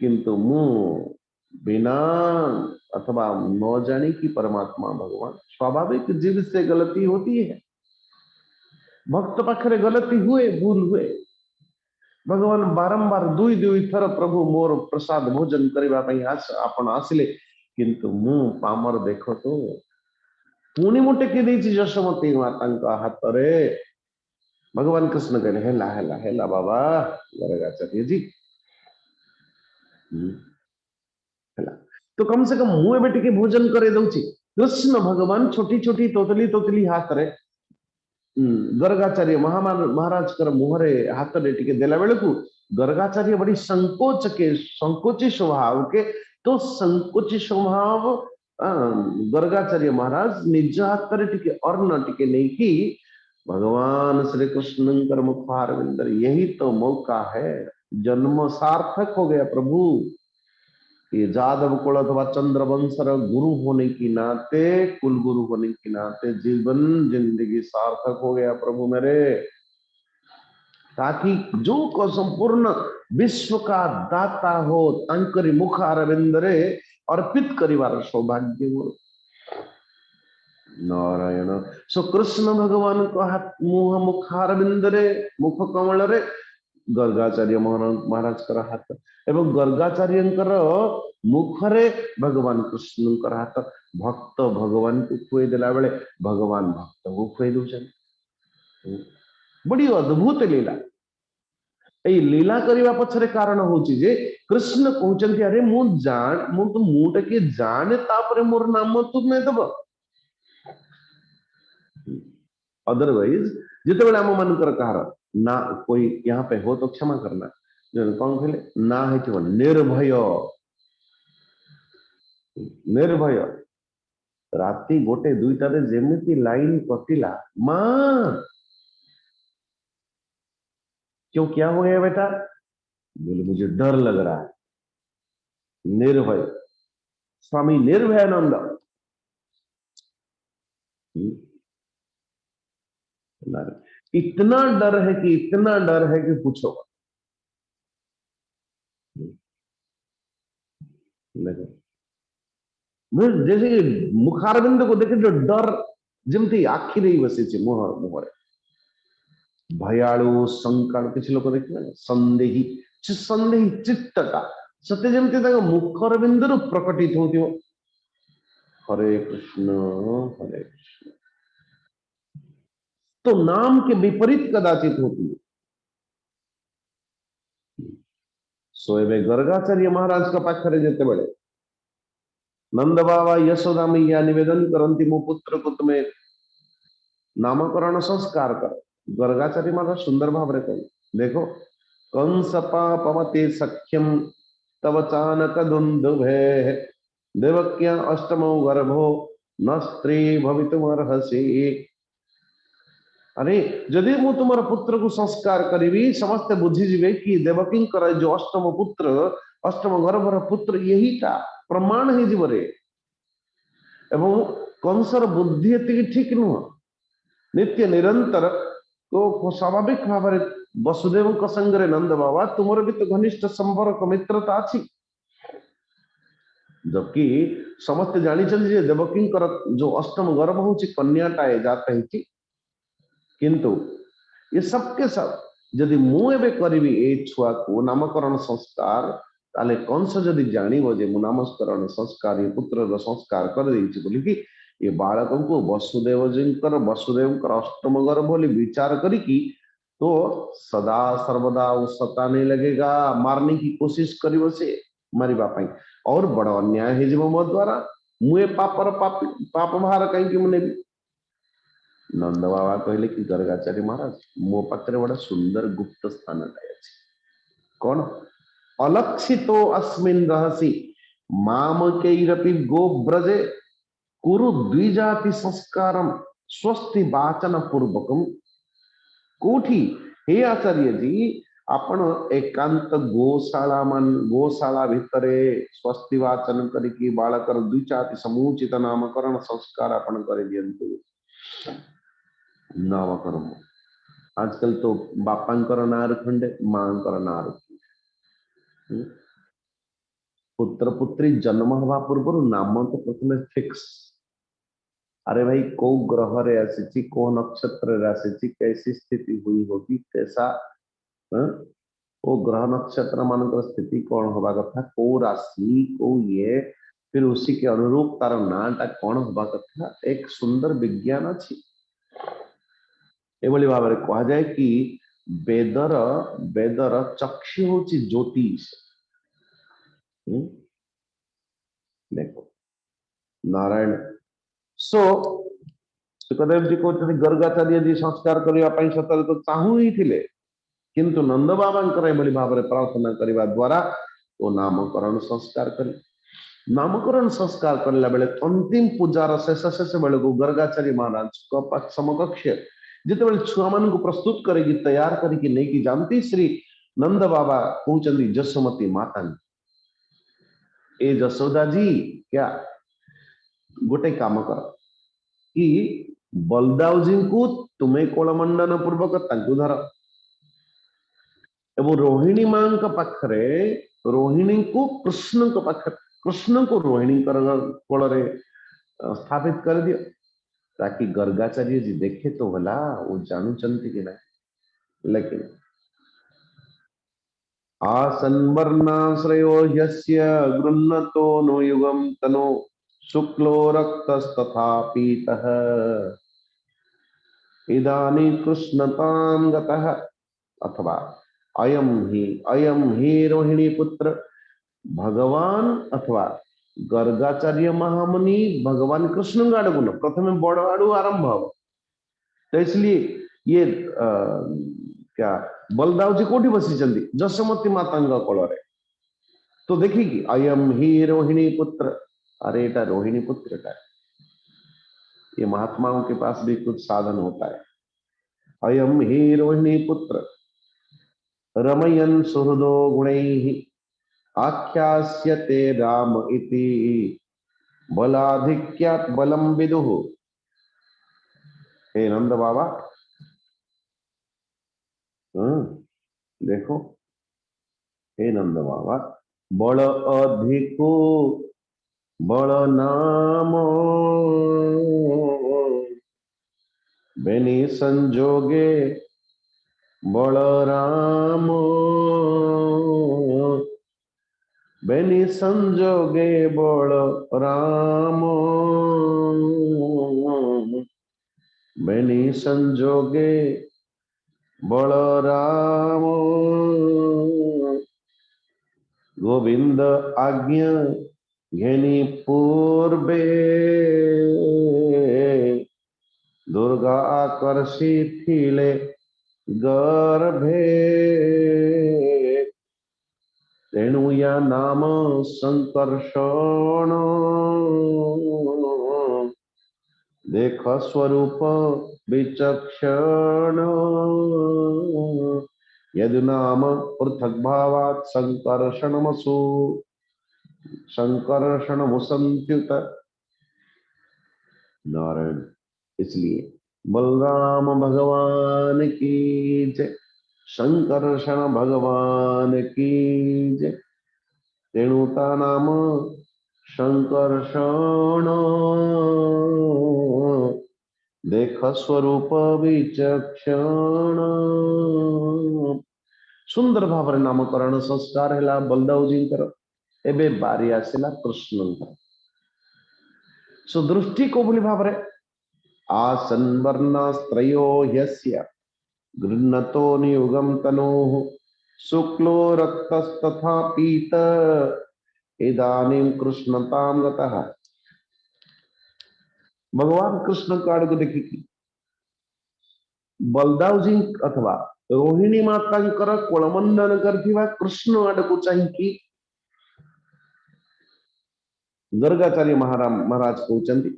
किंतु मु बिना अथवा न जाने की परमात्मा भगवान स्वाभाविक जीव से गलती होती है भक्त पाखरे गलती हुए भूल हुए भगवान बारंबार दुई दुई थर प्रभु मोर प्रसाद भोजन करबा पई आपण आसिले किंतु मु पामर देखो तो पुणी मु टेकी देछि यशोमती माता हाथ रे भगवान कृष्ण कहले हेला हेला हेला बाबा गर्गाचार्य जी हेला तो कम से कम मु एबे टिके भोजन करे दउछि कृष्ण भगवान छोटी छोटी तोतली तोतली हाथ रे गर्गाचार्य महाराज कर मुहरे हाथ रे टिके देला बेले को गर्गाचार्य बड़ी संकोची स्वभाव के तो संकोची स्वभाव गर्गाचार्य महाराज निज हाथ रे टिके अर्ण टिके नहीं की भगवान श्री कृष्ण मुखारविंद यही तो मौका है जन्म सार्थक हो गया प्रभु ये जादव कुल अथवा चंद्रवंशर गुरु होने की नाते कुल गुरु होने की नाते जीवन जिंदगी सार्थक हो गया प्रभु मेरे ताकि जो को संपूर्ण विश्व का दाता हो तांकरी मुखारविंद रे अर्पित करिवार सौभाग्य हो नारायण सो कृष्ण भगवान को हाथ मुह मुखारविंद रे मुख कमल रे गर्गाचार्य महाराज कर हाथ एवं गर्गाचार्य मुखरे भगवान कृष्ण हाथ भक्त भगवान को खुए देला बेले भगवान भक्त को खुए दउछन बड़ी अद्भुत लीला ए लीला करबा पछरे कारण होची जे कृष्ण कहउचंती अरे मु तो मुटा के जाने तापरे मोर नाम तुमे दब अदरवाइज जिते आम मानकर कहार ना कोई यहाँ पे हो तो क्षमा करना कौन कहले ना है निर्भय निर्भय राति गोटे दुईटारे जेमिति लाइन कटिला मां क्यों क्या हो गया बेटा बोले मुझे डर लग रहा है निर्भय स्वामी निर्भयानंद इतना डर है कि इतना डर है कि पूछो जैसे मुखारविंद को देखे जो डर जमती आखि नहीं बसी मुहर मुहर भयालु संकाल किसी लोग देखिए संदेही संदेही चित्तटा सत्य जमती मुखर बिंदु प्रकटित होती हरे कृष्ण हरे कृष्ण। तो नाम के विपरीत कदाचित होती है। सोएबे गर्गाचार्य महाराज का पाखरे जेते बड़े नंद बाबा यशोदा मैया निवेदन करती मो पुत्र को तुम्हें नामकरण संस्कार कर। गर्गाचार्य महाराज सुंदर भाव रे कहे देखो कंस पापमते सख्यम तव चानक दुंदुभे देवक्या अष्टमो गर्भो न स्त्री भवितुमर्हसि। अरे जदि मु तुमर पुत्र को संस्कार करी समस्ते बुझीजे कि देवकी जो अष्टम पुत्र अष्टम गर्भर पुत्र यही ता प्रमाण है जीवरे एवं कंसर बुद्धि एति ठीक नुह नित्य निरंतर तो स्वाभाविक भाव वसुदेव संगे नंद बाबा तुमर भी तो घनिष्ठ संपर्क मित्रता अच्छी जबकि समस्ते जानी देवकी जो अष्टम गर्भ हूँ कन्याटाए जात है किंतु ये सबके सब जदि मुझे करी ए छुआ को नामकरण संस्कार ताले कंस जदि जानिबो जे मु नामकरण संस्कार ये पुत्र संस्कार कर देछि बोली कि ये बालक को वसुदेव वसुदेव अष्टम गर्भ बोली विचार करी कि तो सदा सर्वदा वो सताने लगेगा मारने की कोशिश करिवो से मारिबा पई और बड़ा अन्याय है जीव मो द्वारा मुए पापर पाप भार कहीं मुने भी नंद बाबा कहले कि गर्गाचार्य महाराज मो पाखरे बड़ा सुंदर गुप्त स्थान कौन अलक्षितो अस्मिन् रहसि मामकैरपि गोब्रजे कुरु द्विजाति संस्कारम स्वस्ति वाचन पूर्वकम। कोठी हे आचार्य जी आपण एकांत गोशाला भितरे स्वस्ति वाचन करिकी बालकर द्विजाति समुचित नामकरण संस्कार आपण कर दियंतु। नामकरण आजकल तो बापांकर ना रखंडे मांकर ना रखंडे पुत्र पुत्री जन्म हवा पूर्व नाम तो प्रथम फिक्स। अरे भाई को ग्रह रे आसी को नक्षत्र रे आसी कैसी स्थिति हुई होगी कैसा वो ग्रह नक्षत्र मान स्थिति कौन हवा कथा को राशि को ये फिर उसी के अनुरूप तार नाटा कौन हवा कथा एक सुंदर विज्ञान अच्छी एभली भाव में कह जाए कि वेदर वेदर चक्षु हूँ ज्योतिष। देखो नारायण सो सुखदेव जी को गर्गाचार्य जी संस्कार करने सतत तो चाहू ही थिले किंतु नंद बाबा एभली भाव में प्रार्थना करने द्वारा तो नामकरण संस्कार कर नामकरण संस्कार करला बेले अंतिम पूजार शेष शेष बेले को गर्गाचार्य महाराज समकक्ष जिते छुआ मान को प्रस्तुत करेगी तैयार करके नहीं जानती श्री नंद बाबा कहते जसोमती माता ए जसोदा जी क्या गोटे काम कर कि बलदाव जी को तुम्हें कोलमंडन पूर्वक धर एवं रोहिणी मां पाखरे रोहिणी को कृष्ण को पाखरे कृष्ण को रोहिणी कोल स्थापित कर दियो ताकि गर्गाचार्य जी देखे तो भला वो जानू चंती कि नहीं। लेकिन आसन वर्णाश्रयो यस्य गृह्णतो नो युगम तनो शुक्लो रक्तस्तथा पीतः इदानीं कृष्णतां गतः अथवा अयम ही रोहिणी पुत्र भगवान अथवा गर्गाचार्य महामुनि भगवान कृष्ण गाड़ गुण प्रथम बड़ आड़ू आरंभ हो तो इसलिए ये क्या बलदाव जी कोठी बसी जसोमती माता कोल तो देखिए अयम ही रोहिणी पुत्र अरे एटा रोहिणी पुत्र का ये महात्माओं के पास भी कुछ साधन होता है। अयम ही रोहिणी पुत्र रमयन सुहृदो गुणैः आख्यास्यते राम इति बलाधिक्यात् बलम विदुः। हे नंद बाबा देखो हे नंद बाबा बल अधिको बल नाम बेनी संजोगे बलराम बेनी संजोगे बलराम बेनी संजोगे बलराम गोविंद आज्ञा घेनी पूर्वे दुर्गा आकर्षी थिले गर्भे तेणु या नाम संकर्षण देख स्वरूप विचक्षण यदि नाम पृथक भावात् संकर्षणमसु संकर्षणमुसंत्युत नारायण। इसलिए बलराम भगवान की जय, संकर्षण भगवान की जय। तेणुता नाम संकर्षण देख स्वरूप विचक्षण। सुंदर भाव नामकरण संस्कार है बलदाऊ जी एबे बारी आसला कृष्ण सो दृष्टि को बोली भाव आसन वर्णस्त्रयो ह्यस्य गृह्णतो नियुगम तनोः शुक्लो रक्तस्तथा पीत इदानीं कृष्णतां गतः। भगवान कृष्ण को आड़ को देखिकी बलदाव जी अथवा रोहिणी माता कोलमंडन करथिबा कृष्ण आड़ को चाहिए गर्गाचार्य महाराज कहते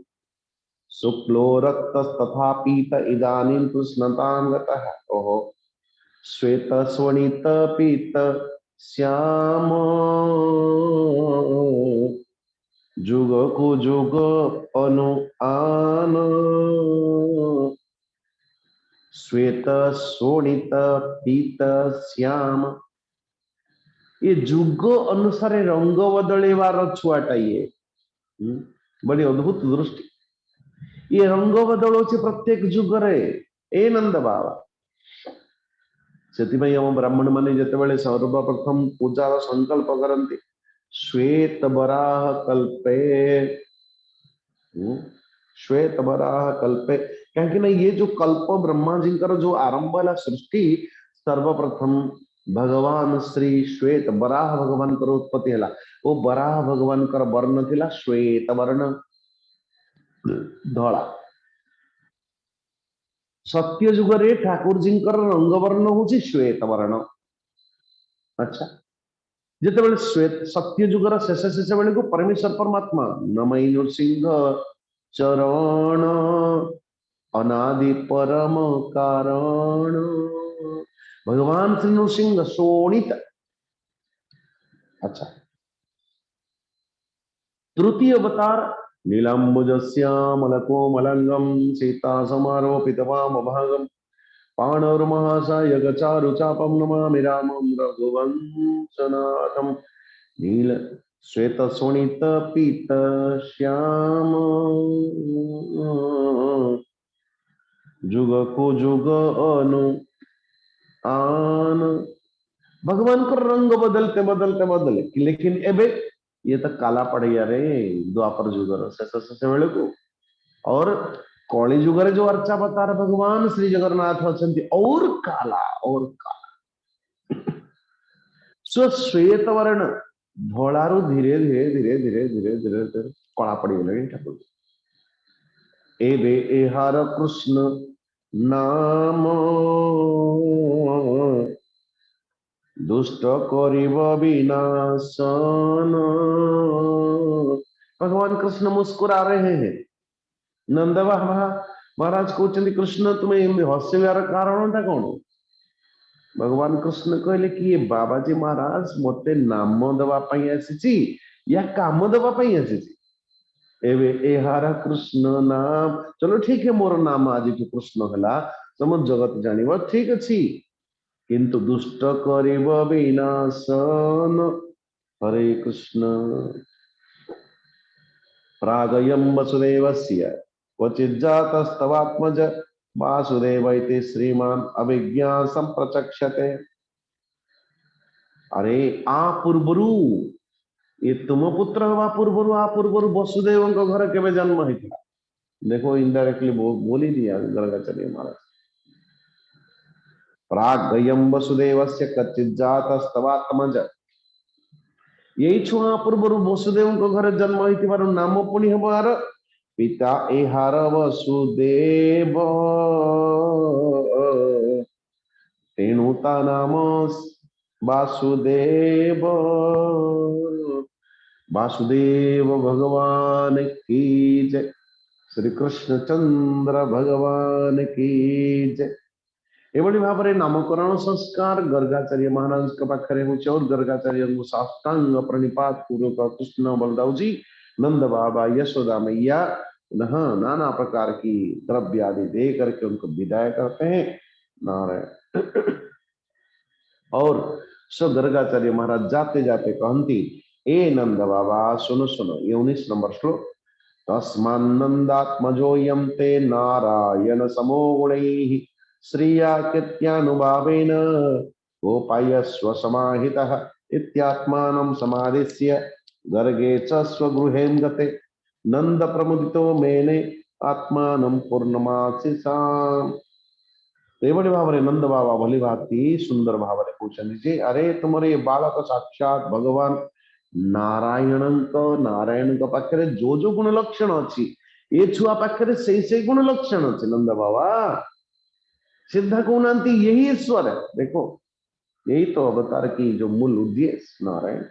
शुक्लो रक्तस्तथा पीत इदानीं कृष्णतां गतः। ओहो श्वेत स्वनित पीत श्याम जुग को जुग अनु आन श्वेत शोणित पीत श्याम ये जुग अनुसार रंग बदलेवार छुआटा ये बड़ी अद्भुत दृष्टि। ये रंग बदल प्रत्येक जुगरे ए नंद बाबा से हम ब्राह्मण माने जिते सर्वप्रथम पूजार संकल्प करते श्वेत बराह कल्पे श्वेत बराह कल्पे कहीं ये जो कल्प ब्रह्मा जी जो आरंभ है सृष्टि सर्वप्रथम भगवान श्री श्वेत बराह भगवान कर उत्पत्ति है वो बराह भगवान कर वर्ण थिला श्वेत वर्ण धला सत्य जुगरे ठाकुर जी रंग वर्ण हूँ श्वेत वर्ण। अच्छा जिते श्वेत सत्य जुगर शेष शेष बेले को परमेश्वर परमात्मा नमई नृसिंह चरण अनादि परम कारण भगवान श्री नृसिंह शोणित। अच्छा तृतीय अवतार नीलांबुजस्यामल कोमलंगम सीता समारोपित वाम भागम पाणौर्महासायक चारु चापम नमामि रामं रघुवंशनाथम नील श्वेत शोणित पीत श्याम जुग को जुग अनु आन भगवान को रंग बदलते बदलते बदले लेकिन एबे ये तो काला पड़ गया रे द्वापर जुगर से बेले को और कौली जुगर जो अर्चा बता रहे भगवान श्री जगन्नाथ अच्छा और काला श्वेत वर्ण धोलारू धीरे धीरे धीरे धीरे धीरे धीरे धीरे कला पड़ गए ठाकुर एबे एहार कृष्ण नाम दुष्ट करिब विनाशन। भगवान कृष्ण मुस्कुरा रहे हैं नंद महाराज कहते कृष्ण तुम्हें हसबार कारण कौन। भगवान कृष्ण कहले कि ये बाबाजी महाराज मत नाम देवाई आसी या काम देवाई आसी एहार कृष्ण नाम चलो ठीक है मोर नाम आज कृष्ण है समझ जगत जान ठीक अच्छी किंतु दुष्ट करिब विनाशन। हरे कृष्ण प्रागयं वसुदेवस्य क्वचित् जातस्तवात्मज वासुदेव इति श्रीमान अभिज्ञा संप्रचक्षते। अरे आ पूर्वरु ये तुम पुत्र हवा पूर्वरु आ पूर्वरु वसुदेव घर केवे जन्म होता। देखो इनडायरेक्टली बोल ही दिया गर्गाचार्य महाराज। प्रागयम वसुदेवस्य कच्चित् जातस्तवात्मज। यही छुआ पूर्वरु वसुदेव घर जन्म होइतिबार नाम पुणी हबार पिता एहार वसुदेव तेणु ता नाम वासुदेव। वासुदेव भगवान की जय। श्री कृष्ण चंद्र भगवान की जय। एभली भाव में नामकरण संस्कार गर्गाचार्य महाराज के पाखरे होचे और गर्गाचार्य को साष्टांग प्रणिपात पूर्वक कृष्ण बलदाव जी नंद बाबा यशोदा मैया पुनः नाना प्रकार की द्रव्य आदि दे करके उनको विदाय करते हैं। नारायण। और सो गर्गाचार्य महाराज जाते जाते कहती ए नंद बाबा सुनो सुनो, ये 19 नंबर श्लोक। तस्मान्नन्दात्मजोऽयं ते नारायण समो गुणैः श्रिया कृत्यानुभावेन गोपायस्व समाहितः इत्यात्मानं समादिश्य गर्गे च स्वगृहे गते नंद प्रमुदितो मेने आत्मानं पूर्णमासीसाम्। एवढे भावरे नंद बाबा भली भाती सुंदर भावरे पूछन जे अरे तुम्हारे बालक साक्षात भगवान नारायण पाखे जो जो गुण लक्षण अच्छी ये छुआ पाखे से गुण लक्षण अच्छे नंद बाबा सिद्ध कहना यही ईश्वर है। देखो यही तो अवतार की जो मूल उद्देश्य नारायण।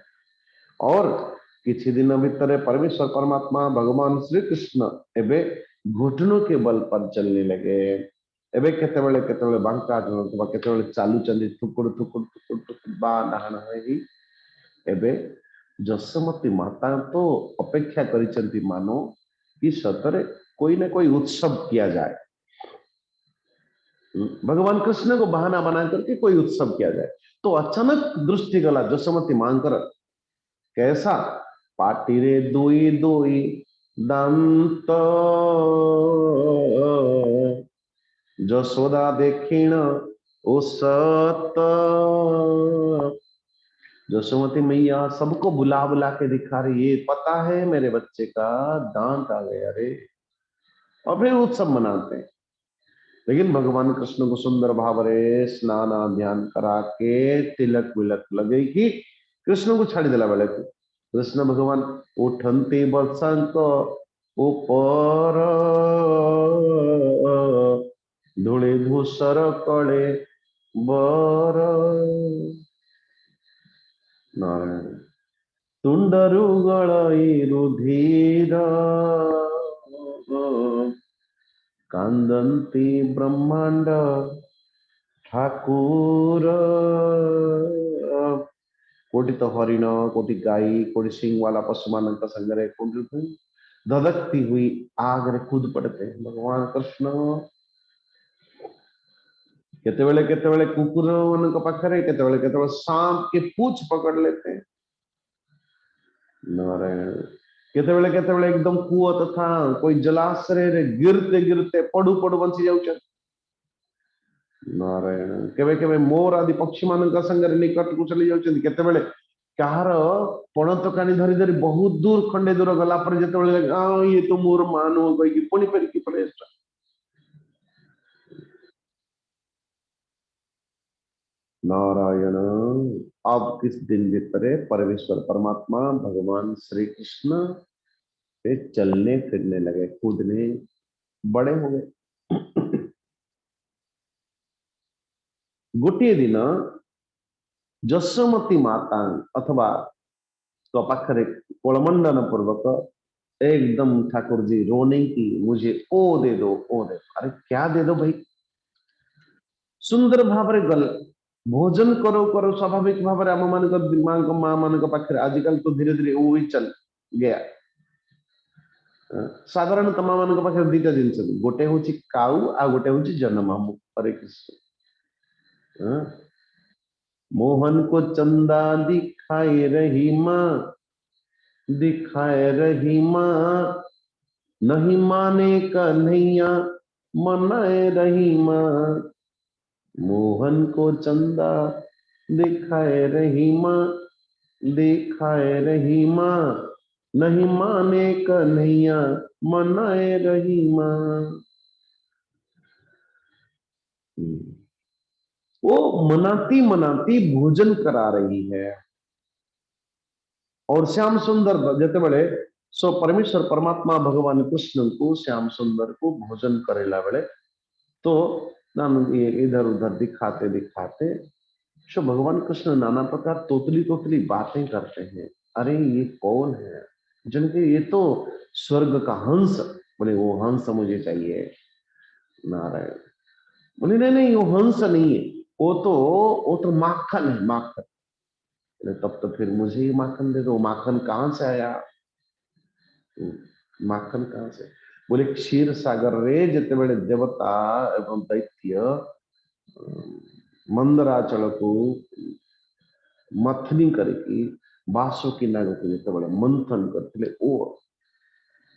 और किसी दिन भीतर परमेश्वर परमात्मा भगवान श्री कृष्ण एवं घुटनों के बल पर चलने लगे। एवं केते बांका केते चालू चंदी थुकुड़ थुकुड़ थुकुड़ थुकुड़ बा डहाण एवं जसमती माता तो अपेक्षा करिसेंती मानो कि सतरे कोई ना कोई उत्सव किया जाए। भगवान कृष्ण को बहाना बना करके कोई उत्सव किया जाए। तो अचानक दृष्टि गला जसमती मांकर कैसा पाटिरे दुई दुई दंत जसोदा देखिण उसत। जसोमती मैया सबको बुला बुला के दिखा रही ये पता है मेरे बच्चे का दांत आ गया रे। और फिर उत्सव मनाते हैं। लेकिन भगवान कृष्ण को सुंदर भाव रे स्नान ध्यान करा के तिलक विलक लगे कि कृष्ण को छाड़ी देला बेले कृष्ण भगवान उठंती बसंत ऊपर धूले धूसर कड़े बर। नारायण तुंडरु गळई रुधिर कांदंती ब्रह्मांड ठाकुर। कोटि तो हरिण कोटि गाई कोटि सिंह वाला पशु मान संगे कोटि धधकती हुई आग रे कूद पड़ते भगवान कृष्ण। केते कुकुर मान पाखे केते सांप के पूछ पकड़ लेते। नारायण केते एकदम कुआ तथा कोई जलाशय रे गिरते गिरते पड़ू पड़ू बंसी जाऊछ। नारायण केवे केवे मोर आदि पक्षी मान संगे निकट को चली जाउछन। केते कहार पणत कानी धरी धरी बहुत दूर खंडे दूर गला पर जेते ये तो मोर मानो कही पुणी फेरिकी पड़े। नारायण अब किस दिन भीतर परमेश्वर परमात्मा भगवान श्री कृष्ण पे चलने फिरने लगे कूदने बड़े हो गए। गोटे दिन जसोमती माता अथवा तो पाखरे कोलमंडन पूर्वक एकदम ठाकुर जी रोने की मुझे ओ दे दो ओ दे दो। अरे क्या दे दो भाई सुंदर भाव गल भोजन करो करो स्वाभाविक भाव आम मान माँ मान पाखे आजिकल तो धीरे धीरे वो भी चल गया। साधारण माँ मान पाखे दीटा जिन गोटे हूँ काऊ आ गोटे हूँ जनमामु। हरे कृष्ण। मोहन को चंदा दिखाए रही माँ दिखाए रही माँ नहीं माने कन्हैया मनाए रही माँ, मोहन को चंदा दिखाए रही माँ, दिखाए रही माँ, नहीं माने कन्हैया, मनाए रही माँ। वो मनाती मनाती भोजन करा रही है। और श्याम सुंदर जते बड़े सो परमेश्वर परमात्मा भगवान कृष्ण को श्याम सुंदर को भोजन करेला बेले तो नानु ये इधर उधर दिखाते दिखाते सो भगवान कृष्ण नाना प्रकार तोतली तोतली बातें करते हैं। अरे ये कौन है? जिनके ये तो स्वर्ग का हंस। बोले वो हंस मुझे चाहिए। नारायण। बोले नहीं नहीं वो हंस नहीं है, वो तो माखन है, माखन। बोले तब तो फिर मुझे ही माखन दे दो। माखन कहाँ से आया? माखन कहाँ से? बोले क्षीर सागर रे जिते बड़े देवता एवं दैत्य मंदराचल को मथनी करके बासुकी नाग को जिते बड़े मंथन करते ओ।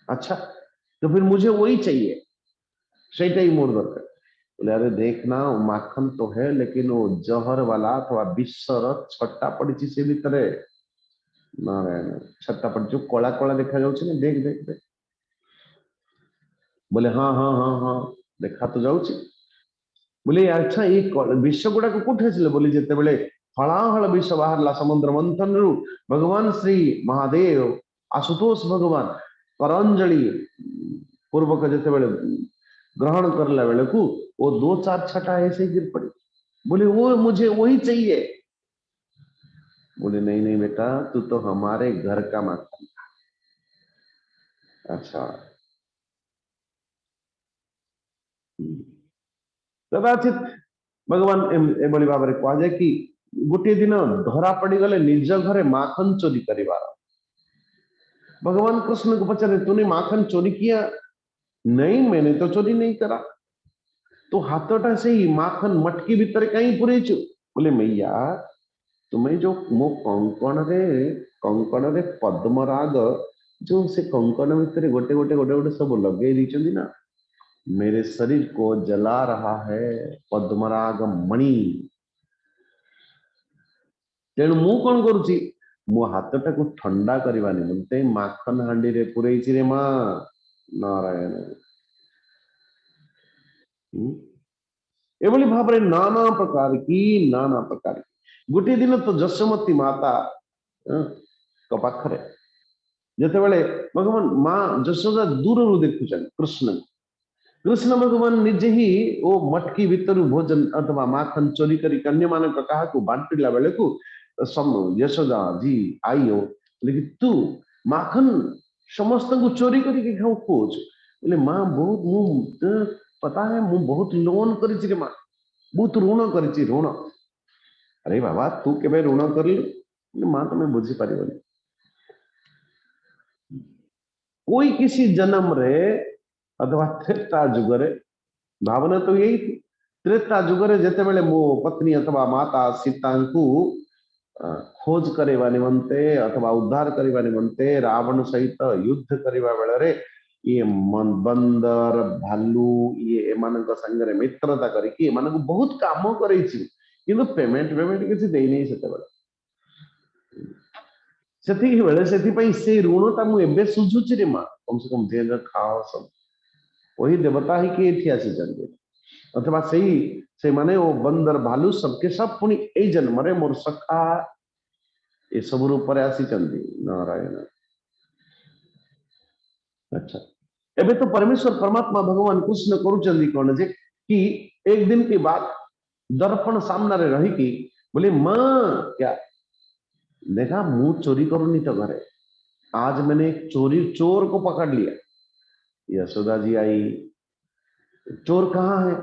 अच्छा तो फिर मुझे वही चाहिए, सेटा ही मोड़ दरकार। बोले अरे देखना वो माखन तो है लेकिन वो जहर वाला अथवा विश्वर छट्टा पड़ी से भीतर। नारायण। छट्टा पड़ी जो कला कला देखा जाऊँ ना, देख देख देख। बोले हाँ हाँ हाँ हाँ देखा तो जाऊँ। बोले अच्छा ये विष गुड़ाक कोठी आसिले? बोले जिते बड़े हलाहल विष बाहरला समुद्र मंथन रु भगवान श्री महादेव आशुतोष भगवान करंजलि पूर्वक जिते बड़े ग्रहण करला बेले को वो दो चार छटा ऐसे गिर पड़ी। बोले वो मुझे वही चाहिए। बोले नहीं नहीं बेटा तू तो हमारे घर का माखन। अच्छा कदाचित भगवान एभली भाव में कह जाए कि गोटे दिन धरा पड़ गले निज घरे माखन चोरी करिवार। भगवान कृष्ण को पचारे तूने माखन चोरी किया? नहीं मैंने तो चोरी नहीं करा। तो हाथटा से ही माखन मटकी भीतर कहीं पुरेचु? बोले मैया तुम्हें जो मो कंकण रे पद्मराग जो से कंकण भीतर गोटे गोटे गोटे गोटे सब लगे दी ना, मेरे शरीर को जला रहा है पद्मराग मणि। तेणु मु कौन करुची मो हाथटा को ठंडा करवा निमंते माखन हांडी रे पुरैची रे मां। नारायण। एभली भाव में नाना प्रकार की गोटे दिन तो जशोमती माता पाखरे जिते बड़े भगवान माँ जशोदा दूर देखुचन कृष्ण कृष्ण भगवान निजे ही वो मटकी भीतर भोजन अथवा माखन चोरी करी अन्य मान कहा को बांटिला बेले को यशोदा जी आई हो लेकिन तू माखन समस्त को चोरी करके खाऊ खोज। बोले माँ बहुत मु पता है मु बहुत लोन करी माँ बहुत ऋण करी ऋण। अरे बाबा तू केबे ऋण करलु? माँ तुम्हें बुझी पार कोई किसी जन्म रे अथवा त्रेता जुगरे भावना तो यही थी। त्रेता जुगरे जिते बेले मो पत्नी अथवा माता सीता को खोज करवा निमंते अथवा उद्धार करवा निमंते रावण सहित युद्ध करवा बेले रे ये बंदर भालू ये एमान संगे मित्रता करके एमान बहुत काम कर पेमेंट पेमेंट किसी दे नहीं से ऋणटा मुझे सुझुची रे माँ कम से कम जेल खाओ सब वही देवता ही कि एठी आसी अथवा से माने वो बंदर भालू सबके सब पुणी ए जन्म रे मोर सखा ये सब रूप आसी नारायण। अच्छा एबे तो परमेश्वर परमात्मा भगवान कृष्ण करुचंदी कौन जे कि एक दिन की बात दर्पण सामने रे रही कि बोले मां क्या देखा मुंह चोरी करूनी तो घरे आज मैंने एक चोर को पकड़ लिया। यशोदा जी आई चोर कहाँ है?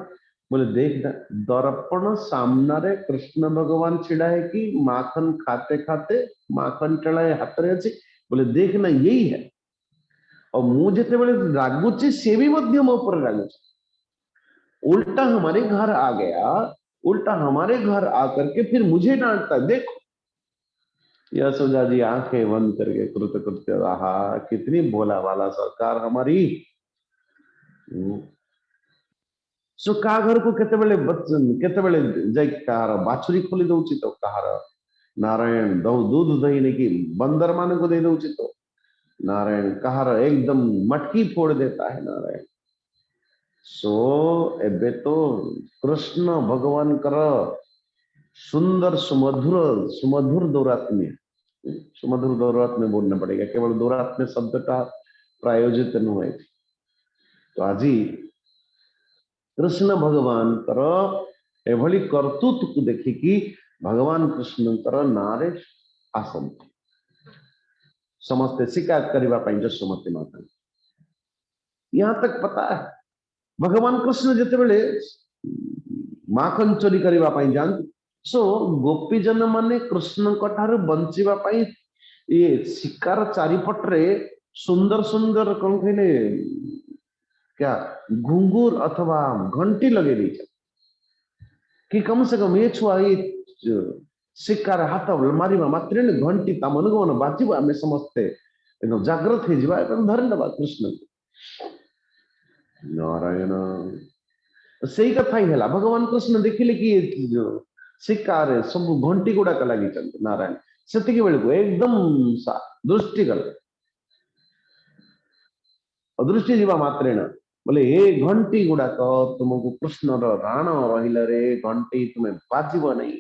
बोले देख दर्पण सामना रे कृष्ण भगवान छिड़ा है कि माखन खाते खाते माखन चढ़ाए हाथ रे अच्छे। बोले देखना यही है और मुझे जिते बड़े रागुचे से भी मध्य मो पर रागुचे उल्टा हमारे घर आ गया। उल्टा हमारे घर आकर के फिर मुझे डांटता देखो। यशोदा जी आंखें बंद करके कृत कृत्य रहा कितनी भोला वाला सरकार हमारी। सो का घर को केतेबेले जाई कार बाछुरी खोली दउची तो कहार नारायण दूध दही नहीं बंदर मान को दे दउची तो नारायण कहार एकदम मटकी फोड़ देता है नारायण। सो एबे तो कृष्ण भगवान कर सुंदर सुमधुर सुमधुर दौरात्म्य, सुमधुर दौरात्म्य बोलना पड़ेगा, केवल दौरात्म्य शब्द का प्रायोजित नुहे। तो आज कृष्ण भगवान कर एभली कर्तृत्व को देखिकी भगवान कृष्ण कर नारे आसंती समस्ते शिकायत करने जसोमती माता। यहां तक पता है भगवान कृष्ण जितेबले माखन चोरी करने जाती, सो गोपीजन माने कृष्ण ठार बंचा ये शिकार चारिपटे सुंदर सुंदर कौन कहले क्या घुंगुर अथवा घंटी लगे दी कि कम से कम ये छुआ ये शिकार हाथ मार मात्र घंटी ता मन को बाजब आम समस्ते एकदम जागृत हो धरी दबा कृष्ण नारायण। से ही कथा ही है भगवान कृष्ण देखिले कि जो शिकार सब घंटी गुड़ाक लगी नारायण से बेलू एकदम दृष्टि गल अदृष्टि जीवा मात्रेण बोले ए घंटी गुड़ाक तुमको कृष्ण राण रही रे घंटी तुम्हें बाजब नहीं।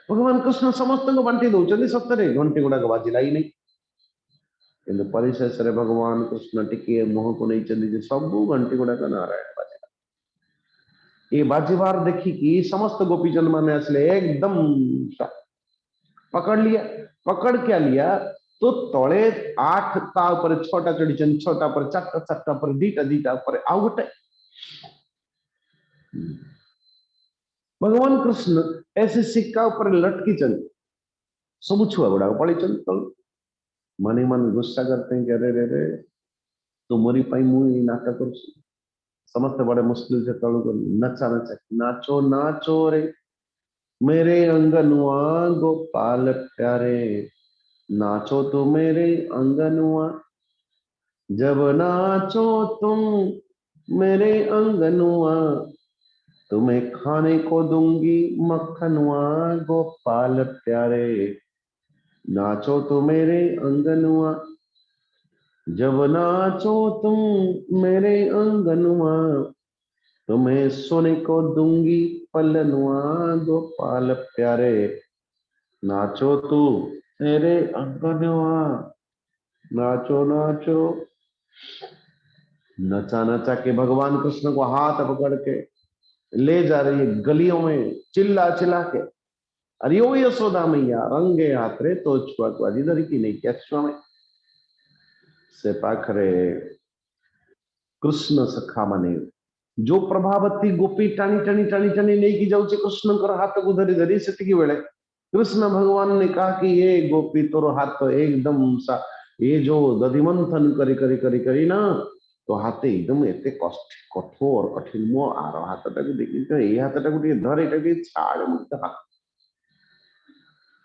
भगवान कृष्ण समस्त को बांटी दौरान सतरे घंटी गुड़ाक बाजिला ही नहीं कि परिशेष भगवान कृष्ण टिके मुह को नहीं सब घंटी गुड़ाक नारायण बाजिला। ये बाजीबार देखिकी समस्त गोपीजन माने असले एकदम पकड़ लिया। पकड़ क्या लिया तो तले 8 ता ऊपर 6टा चढ़ी 6टा पर 4टा 4टा पर 2टा 2टा पर आउ गोटे भगवान कृष्ण ऐसे सिक्का ऊपर लटकी चल सब छुआ गुड़ा पड़ी चल तल मन मन गुस्सा करते हैं कि अरे रे रे तो मोरी पाई मुझे नाटक कर समस्त बड़े मुश्किल से तलु कर नचा नचा नाचो नाचो रे मेरे अंगनुआ गोपाल प्यारे नाचो तो मेरे अंगनुआ जब नाचो तुम मेरे अंगनुआ तुम्हें खाने को दूंगी मक्खनुआ गोपाल प्यारे नाचो तो मेरे अंगनुआ जब नाचो तुम मेरे अंगनुआ तुम्हें सोने को दूंगी पलनुआ गोपाल प्यारे नाचो तू मेरे अंगनुआ नाचो नाचो। नचा नचा के भगवान कृष्ण को हाथ पकड़ के ले जा रही है गलियों में चिल्ला चिल्ला के अरे ओ यशोदा मैया रंगे हाथ रे तो छुआ को अजिधर की नहीं क्या छुआ में से पाखरे कृष्ण सखा माने जो प्रभावती गोपी टाणी टाणी टाणी टाणी नहीं की जाऊे कृष्ण कर हाथ को धरी धरी से बेले कृष्ण भगवान ने कहा कि ये गोपी तोर हाथ एकदम सा ये जो दधिमंथन करी करी करी करी ना तो हाथ एकदम एते कष्ट कठोर कठिन मो आर हाथ टाक देखी तो ये हाथ टाक धर ये छाड़ मुझे हाथ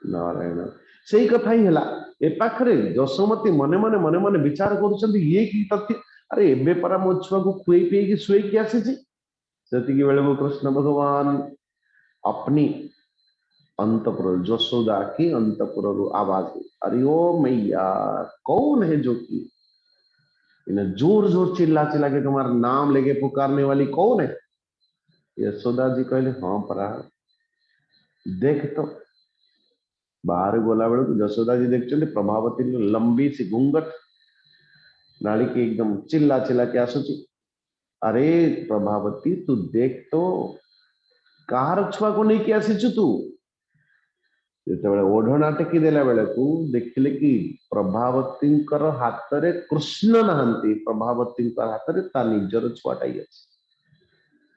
नारायण से ही कथा ही है ए पाखरे जशोमती मने मने मने मने विचार कर ये की तथ्य अरे एबे परा मो छुआ को खुई पी शुई आसी बेले वो कृष्ण भगवान अपनी अंतपुर जशोदा की अंतपुर आवाज अरे ओ मैया कौन है जो कि इन्हें जोर जोर चिल्ला चिल्ला के तुम्हारा नाम लेके पुकारने वाली कौन है। यशोदा जी कहले हाँ परा देख तो बाहर गोला बेलू जशोदा जी देखते प्रभावती लंबी सी घूंघट नाली की एकदम चिल्ला चिल्ला के आसुची अरे प्रभावती तू देख तो कार छुआ को नहीं किया आसीचु तू जो ओढ़ना टेकी देला बेले को देखिले कि प्रभावती हाथ रे कृष्ण नहांती प्रभावती हाथ रे ता निजर छुआटा ही अच्छे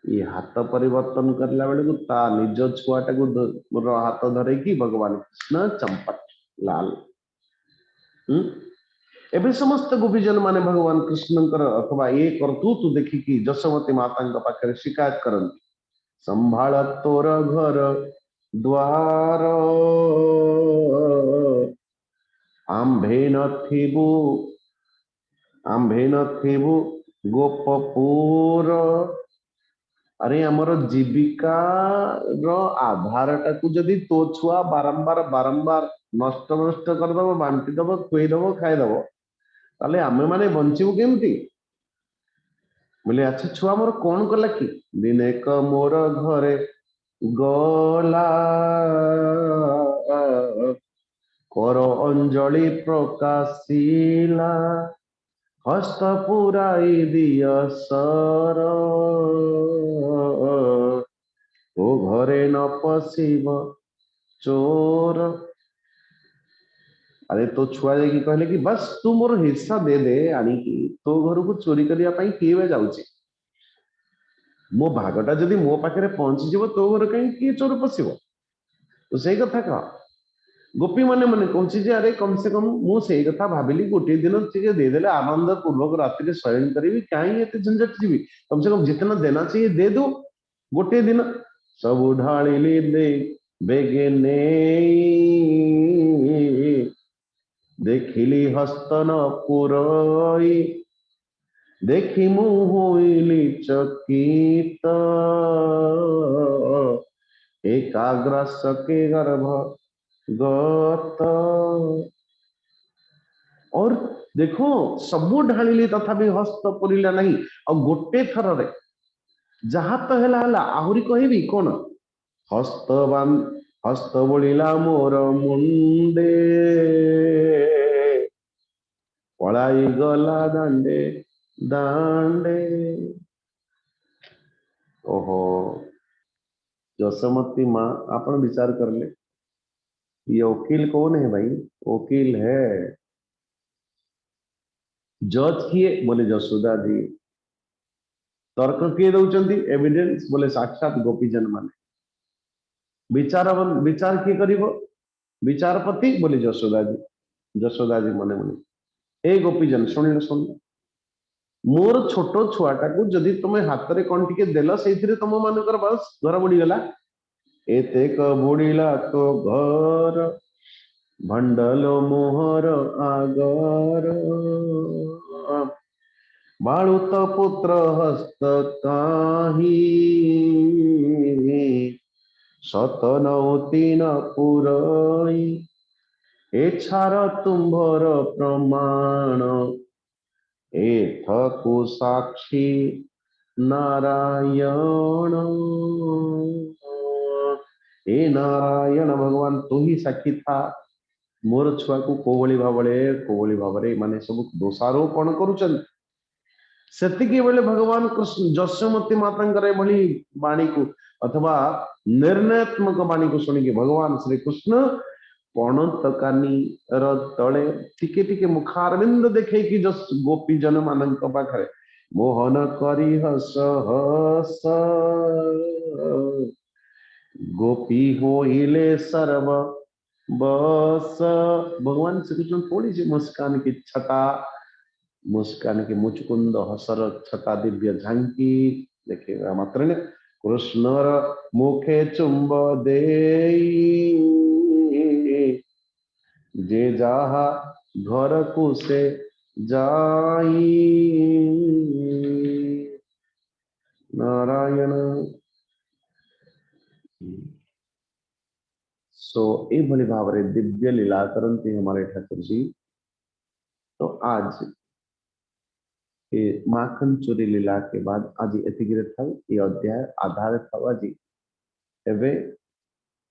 ये हाथ परिवर्तन करला बेले को ता निज छुआटा को हाथ धरे कि भगवान कृष्ण चंपट लाल एवं समस्त गोपीजन माने भगवान कृष्ण अथवा ये कर्तृत्व देखिकी जशोमती माता पाखे शिकायत करती संभाल तोर घर द्वार आंभे न थीबू गोपपुर अरे आमर जीविका रो आधार टाकू जदि तो छुआ बारंबार बारंबार नष्ट नष्ट करदब बांटी दब खुएदब खाइदब ताले आमे माने बंचिबु केमती बोले अच्छा छुआ मोर कौन कला कि दिने क मोर घरे गला कर अंजलि प्रकाशिला हस्त पुराई दिय सर ओ घरे न पशिब चोर। अरे तो छुआ जाकि कहले कि बस तू मोर हिस्सा दे दे आनिकी तो घर को चोरी करने ପାଇଁ किए जाउची मो भागटा जदि मो पाखे पहुंची जीव तो घर कहीं किए चोर पशिब तो सही कथा कह गोपी माने माने कहूँ जे अरे कम से कम मुझे कथा भाविली गोटे दिन टे देदेले आनंद पूर्वक राति शयन करी कहीं एत झंझट जीवी कम से कम जितना देना चाहिए दे दो गोटे दिन सब ढाली दे बेगे ने देखिली हस्तन पुरई देखी मुहली चकित एकाग्रस के गर्भ गत और देखो सबू ढालिली तथापि हस्त पुरिला नहीं और गोटे थर रे जहा तो है आहुरी कहबी कौन हस्त बोलिला मोर मुंडे पलाई गला दांडे दांडे। ओहो जसमती माँ आपन विचार कर ले ये वकील कौन है भाई वकील है जज किए बोले जसोदा जी तर्क किए दौरान एविडेंस बोले साक्षात गोपीजन माने विचार किए करिवो विचारपति बोले जसोदा जी मने मने ए गोपीजन शुणिल शुण मोर छोट छुआटा को जदि तुम हाथ में कौन टिके देल से तुम मानकर बस घर बुड़ीगला एतेक बुड़ीला तो घर भंडल मोहर आगर बाळुत पुत्र हस्त काही शतनौती न पुरई एछार तुम्भर प्रमाण एथकु साक्षी नारायण ए नारायण भगवान तू ही साक्षी था मोर छुआ को कोवली भावरे माने सब दोषारोपण करुचन सेतिकी बेले भगवान कृष्ण जशोमती माता भली वाणी को अथवा निर्णयात्मक वाणी को शुणिकी भगवान श्री कृष्ण पणतकानी तले टिके टिके मुखारविंद देखे कि जस गोपी जन मान पाखे मोहन करी हस हस गोपी होइले सर्व बस भगवान श्री कृष्ण थोड़ी सी मुस्कान की छटा मुस्कान की मुचकुंद हसर छटा दिव्य झांकी देखिए मात्र ने कृष्णर मुखे चुंब दे जे जाहा घर को से जाई नारायण। सो ये भली भाव दिव्य लीला करती हमारे ठाकुर जी। तो आज ये माखन चोरी लीला के बाद आज एतिगिरे था ये अध्याय आधार था आज एवं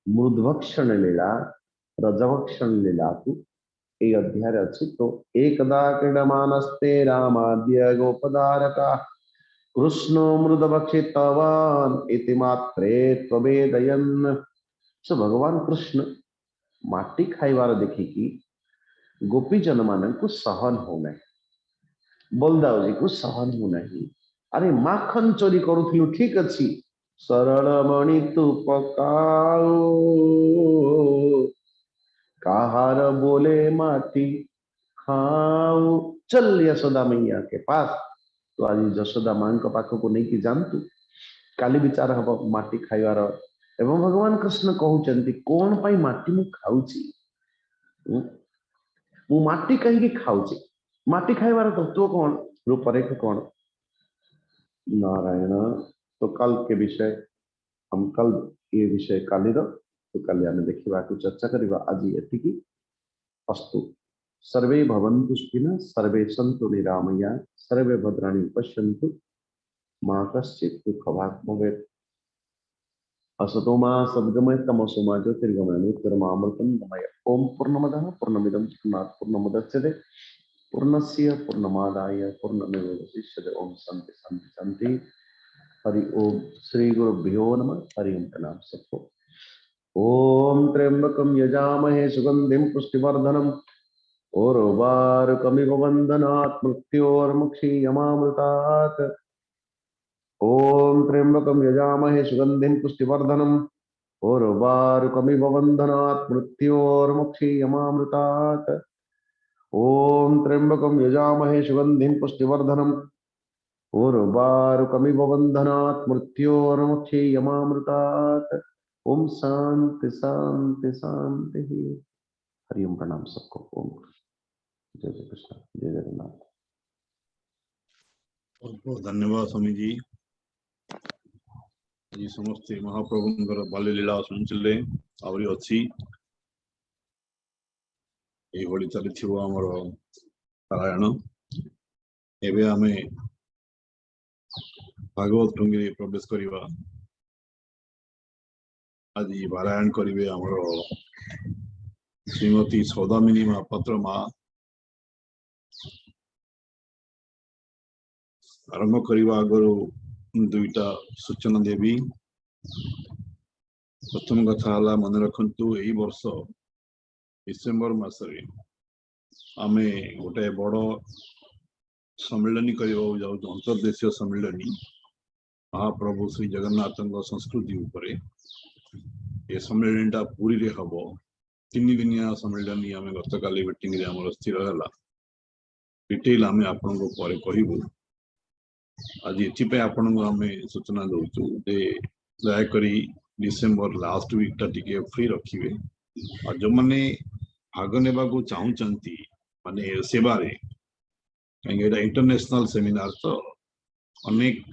मृदभक्षण लीला रजभक्षण लीला को ये अध्याय अच्छी। तो एकदा क्रीडमानस्ते रामाद्य गोपदारका कृष्णो मृदभक्षितवान इति मात्रे त्ववेदयन्। सो भगवान कृष्ण माटी खाइबार देखिकी गोपीजन मान को सहन होना बलदाव जी को सहन होना अरे माखन चोरी करूथिलु ठीक अच्छी सरल मणि तू पकाओ काहार बोले माटी खाओ चल यशोदा मैया के पास। तो आज यशोदा मां को पाख को नहीं कि जानतु काली विचार हम माटी खाइबार एवं भगवान कृष्ण कहते कौन पाई माटी मु खाऊची मु माटी कहीं खाऊची माटी खाइबार तत्व कौन रूपरेख कौन नारायण तो कल के विषय हम कल ये विषय काली तो काली आम देखा चर्चा करवा आज ये अस्तु सर्वे भवन्तु सुखिनः सर्वे सन्तु निरामया सर्वे भद्राणि पश्यन्तु मां कश्चित् दुःखभाग् भवेत् असतो मा सद्गमय तमसो मा ज्योतिर्गमय ज्योतिर्मामृतं गमय ओम पूर्णमदः पूर्णमिदं पूर्णात् पूर्णमुदच्यते पूर्णस्य पूर्णमादाय पूर्णमेवावशिष्यते ओम शांति शांति शांति हरि ओम श्री गुरुभ्यो नमः हरि ओम प्रणाम सबको ओम त्र्यंबकं यजामहे सुगंधिं पुष्टिवर्धनम् उर्वारुकमिव बन्धनात् मृत्योर्मुक्षीयमामृतात् ओम त्र्यंबकं यजामहे सुगंधिं पुष्टिवर्धनम् उर्वारुकमिव बन्धनात् मृत्योर्मुक्षीयमामृतात् ओम त्र्यंबकं यजामहे सुगंधिं पुष्टिवर्धनम् उर्वारुकमिव बन्धनात् मृत्योर्मुक्षीयमामृतात् ओम शांति शांति शांति हरि ओम प्रणाम सबको ओम जय जय कृष्ण जय जगन्नाथ बहुत बहुत धन्यवाद स्वामी जी आज समस्ते महाप्रभुंकर बाल्य लीला शुणुले आहरी अच्छी ये चली आमर पारायण एवं आम भागवत टुंगी प्रवेश करवा आज पारायण करेंगे आमर श्रीमती सौदामिनी महापात्र माँ आरंभ करने आगर दुईटा सूचना देवी प्रथम कथा मन रखु यही वर्ष डिसेम्बर मासरे आमे गोटे बड़ सम्मिलनी करने जाऊँ अंतर्देशीय सम्मिलनी महाप्रभु श्री जगन्नाथ संस्कृति उपरे ये सम्मिलनीटा पुरी रे हम 3 दिनिया सम्मिलनी आम गत काली मीटिंग रे हमर स्थिर है डिटेल आम आपण को पर कहबू आज ये आपण को आम सूचना दौचु दयाकोरी डिसेम्बर लास्ट वीक टा टिके फ्री रखिए और जो मैंने भाग ने चाहती माने सेवारे कहीं इंटरनेशनल सेमिनार तो अनेक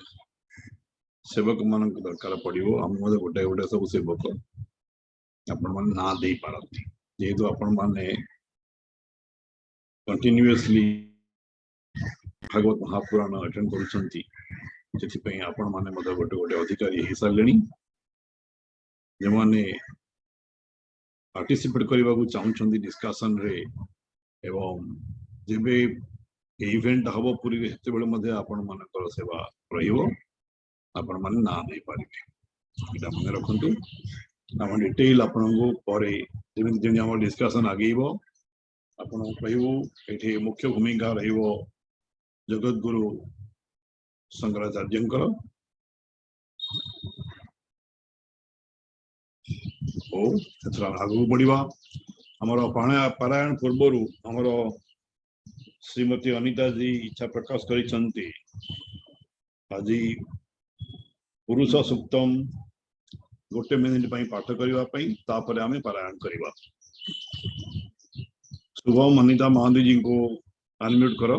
सेवक मान दरकार पड़ो आम गोटे गोटे सब सेवक आपण मैंने ना दे पारती जेहेतु आपण मैंने कंटिन्यूअसली भागवत महापुराण अटेंड करुँच आपण मैंने गोटे गोटे अधिकारी हो सारे जो मैंने पार्टिसिपेट करने को चाहूँगी डिस्कशन रे एवं जब इवेंट हम पूरी से आपण मानकर सेवा आपण मैंने ना नहीं पारे यहाँ मन रखु आम डिटेल आपण को डिस्कशन आगेब आपण कहूँ ये मुख्य भूमिका रगत गुरु शंकराचार्य आगू बढ़ा आमर पारायण पूर्वर आमर श्रीमती अनिता जी इच्छा प्रकाश कर आज पुरुष सूक्तम गोटे मिनिट पाठ करने आम पारायण करवा शुभम अनिता महांती जी को अनम्यूट करो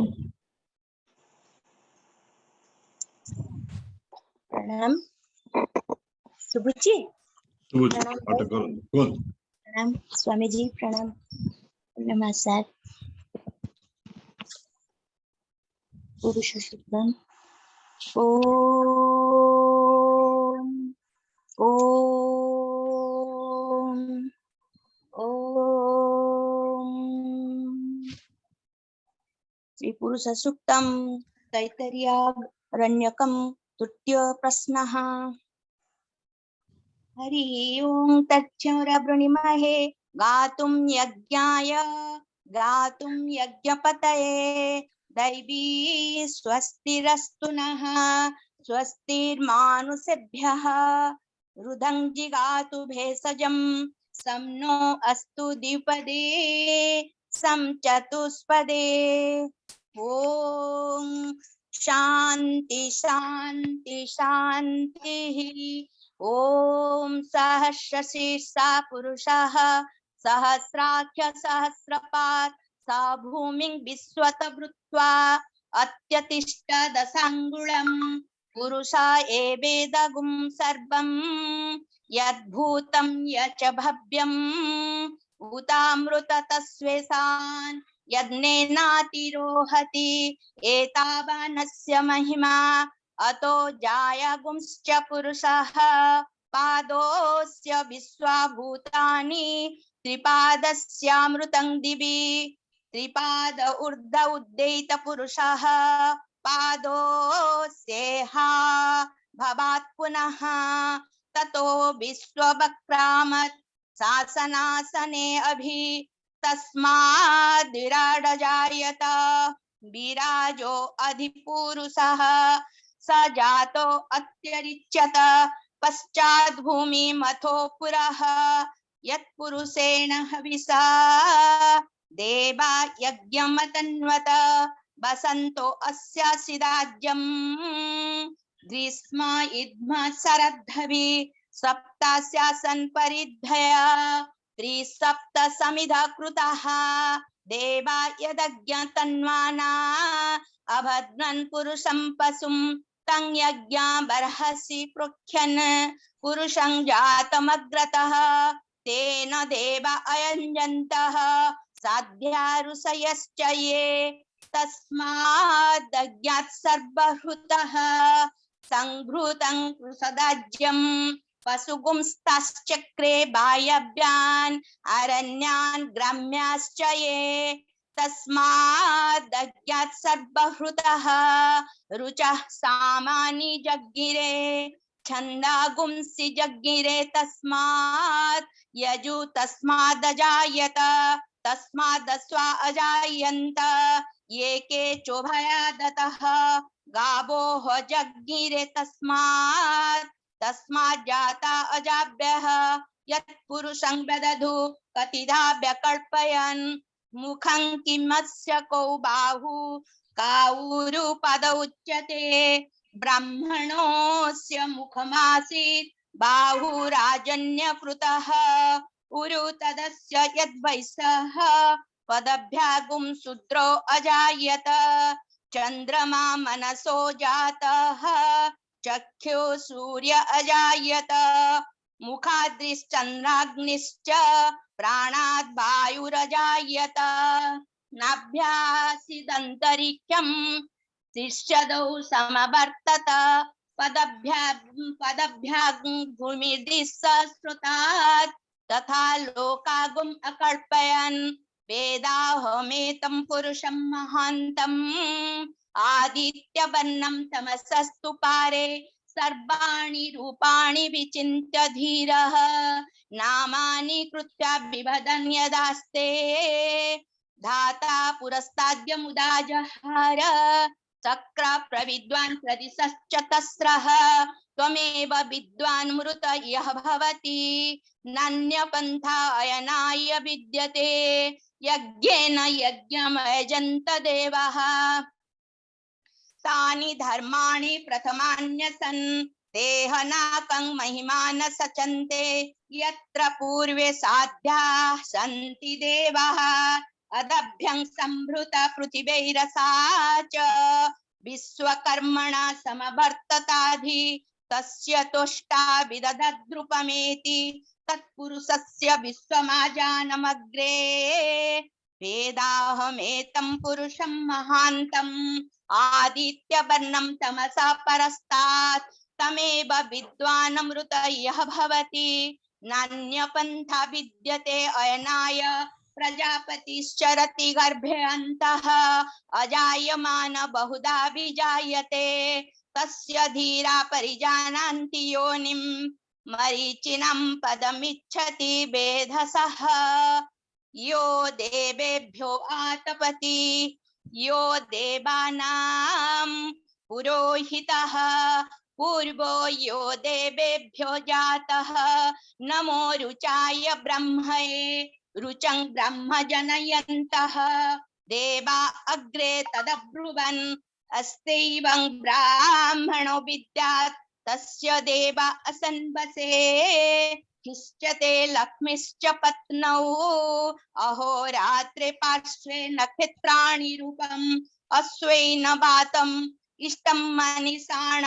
प्रणाम सुबुची पाठ करो प्रणाम स्वामी जी प्रणाम नमस्कार पुरुष सूक्तम ओम ओम ओम श्री पुरुष सूक्तम तैत्तरीयारण्यकं तृतीय प्रश्नः हरि ओं तच्छौरवृणीमहे गातुं यज्ञपतये दैवी स्वस्तिरस्तु नः स्वस्तिर्मानुषेभ्यः रुदं जिगातु भेषजं सं नो अस्तु द्विपदे सं चतुष्पदे ओम शांति शांति शांति ओम सहस्रशीर्षा पुरुषः सहस्राख्य सहस्रपात् सा भूमिं विश्वत भूत्वा अत्यतिष्ठ दशांगुलम् पुरुषा एवेदगुं सर्वं यद्भूतं यच्च भव्यम् उतामृत तस्वेषान् यज्ञेनातिरोहति एतावानस्य महिमा अतो जायगुंश्च पुरुषः पादोऽस्य विश्वभूतानि त्रिपादस्यामृतं दिवि त्रिपाद ऊर्ध उद्येत पुरुषः पादोऽस्येहा भवात् पुनः ततो विश्ववक्रामत् शासनासने अभि तस्माद् विराडजायत विराजो अधिपुरुषः स जातो अत्यरिच्यत पश्चात् भूमिमथो पुरः यत्पुरुषेण हविषा देवा यज्ञमतन्वत वसन्तो अस्यासि राज्यम् ग्रीष्म इद्म शरद्धवि सप्तास्यासन् परिधया त्रिसप्त समिधा कृताः देवा यदज्ञतन्वाना अभद्रन् पुरुषं पशुं तं यज्ञा बर्हसि पृच्छन् पुरुषं जातमग्रतः तेन देवा अयञ्जन्तः साध्या ऋषयश्च ये तस्मादज्ञात् सर्वहृतः संघृतं कृषदाज्यं पशुगुंस्ताश्चक्रे वायव्यान् अरण्यान् ग्राम्याश्च ये तस्मादज्ञात् सर्वहृतः रुचः सामानि जज्ञिरे छन्दागुंसि जज्ञिरे तस्मात् यजु तस्मादजायत तस्मादस्वा अजायन्त ये के चोभयादतः गावोः जज्ञिरे तस्मात् तस्माज्जाता अजाभ्यः यत्पुरुषं वदधु कतिधा व्यकल्पयन् मुखं किमस्य कौ बाहु काऊरुपदौ उच्यते ब्राह्मणोऽस्य मुखमासीत् बाहुराजन्यकृतः उरु तदस्य यद्वैसः पदभ्यागुं शूद्रो अजायत चन्द्रमा मनसो जातः चक्षु सूर्य अजायत मुखाद्रिश्चन्द्राग्निश्च प्राणाद् वायुरजायत नाभ्यासिदन्तरिक्षं तिष्ठदौ समवर्तत पदभ्यां भूमिर्दिशश्रुतात् तथा लोकागुम् अकल्पयन् वेदाहमेतं पुरुषं महान्तम् आदित्यवर्णं तमसस्तु पारे सर्वाणि रूपाणि विचिन्त्य धीरः नामानि कृत्वा बिभदन् यदास्ते धाता पुरस्ताद्यमुदा जहार चक्र प्रविद्वान् प्रदिशश्चतस्रः त्वमेव विद्वान् मृत यः भवति नान्यपन्था अयनाय विद्यते यज्ञेन यज्ञमयजन्त देवः तानि धर्माणि प्रथमान्यसन् देहनाकं महिमान सचन्ते यत्र पूर्वे साध्याः सन्ति देवाः अदभ्यं संभृता पृथिवीरसा च विश्वकर्मणा समवर्तताधि तस्य तुष्टा विदधद्रुपमेति तत्पुरुषस्य विश्वमाजानमग्रे वेदाहमेतं पुरुषं महान्तम् आदित्यवर्णं तमसा परस्तात् तमेव विद्वानमृत यः भवति नान्यपन्था विद्यते अयनाय प्रजापतिश्चरति गर्भे अन्तः अजायमान बहुधा विजायते तस्य धीरा परिजानान्ति योनिं मरीचिनं पदमिच्छति वेधसः यो देवेभ्यो आतपति यो देवानां पुरोहितः पूर्वो यो देवेभ्यो जातः नमो रुचाय ब्रह्मये रुचं ब्रह्म जनयन्तः देवा अग्रे तदब्रुवन् अस्त्यैवं ब्राह्मणो विद्यात् तस्य देवा असन्वसे हिष्यते लक्ष्मीश्च पत्नौ अहोरात्रे पार्श्वे नक्षत्राणि रूपम् अश्वेन वातम् इष्टं मनीषाण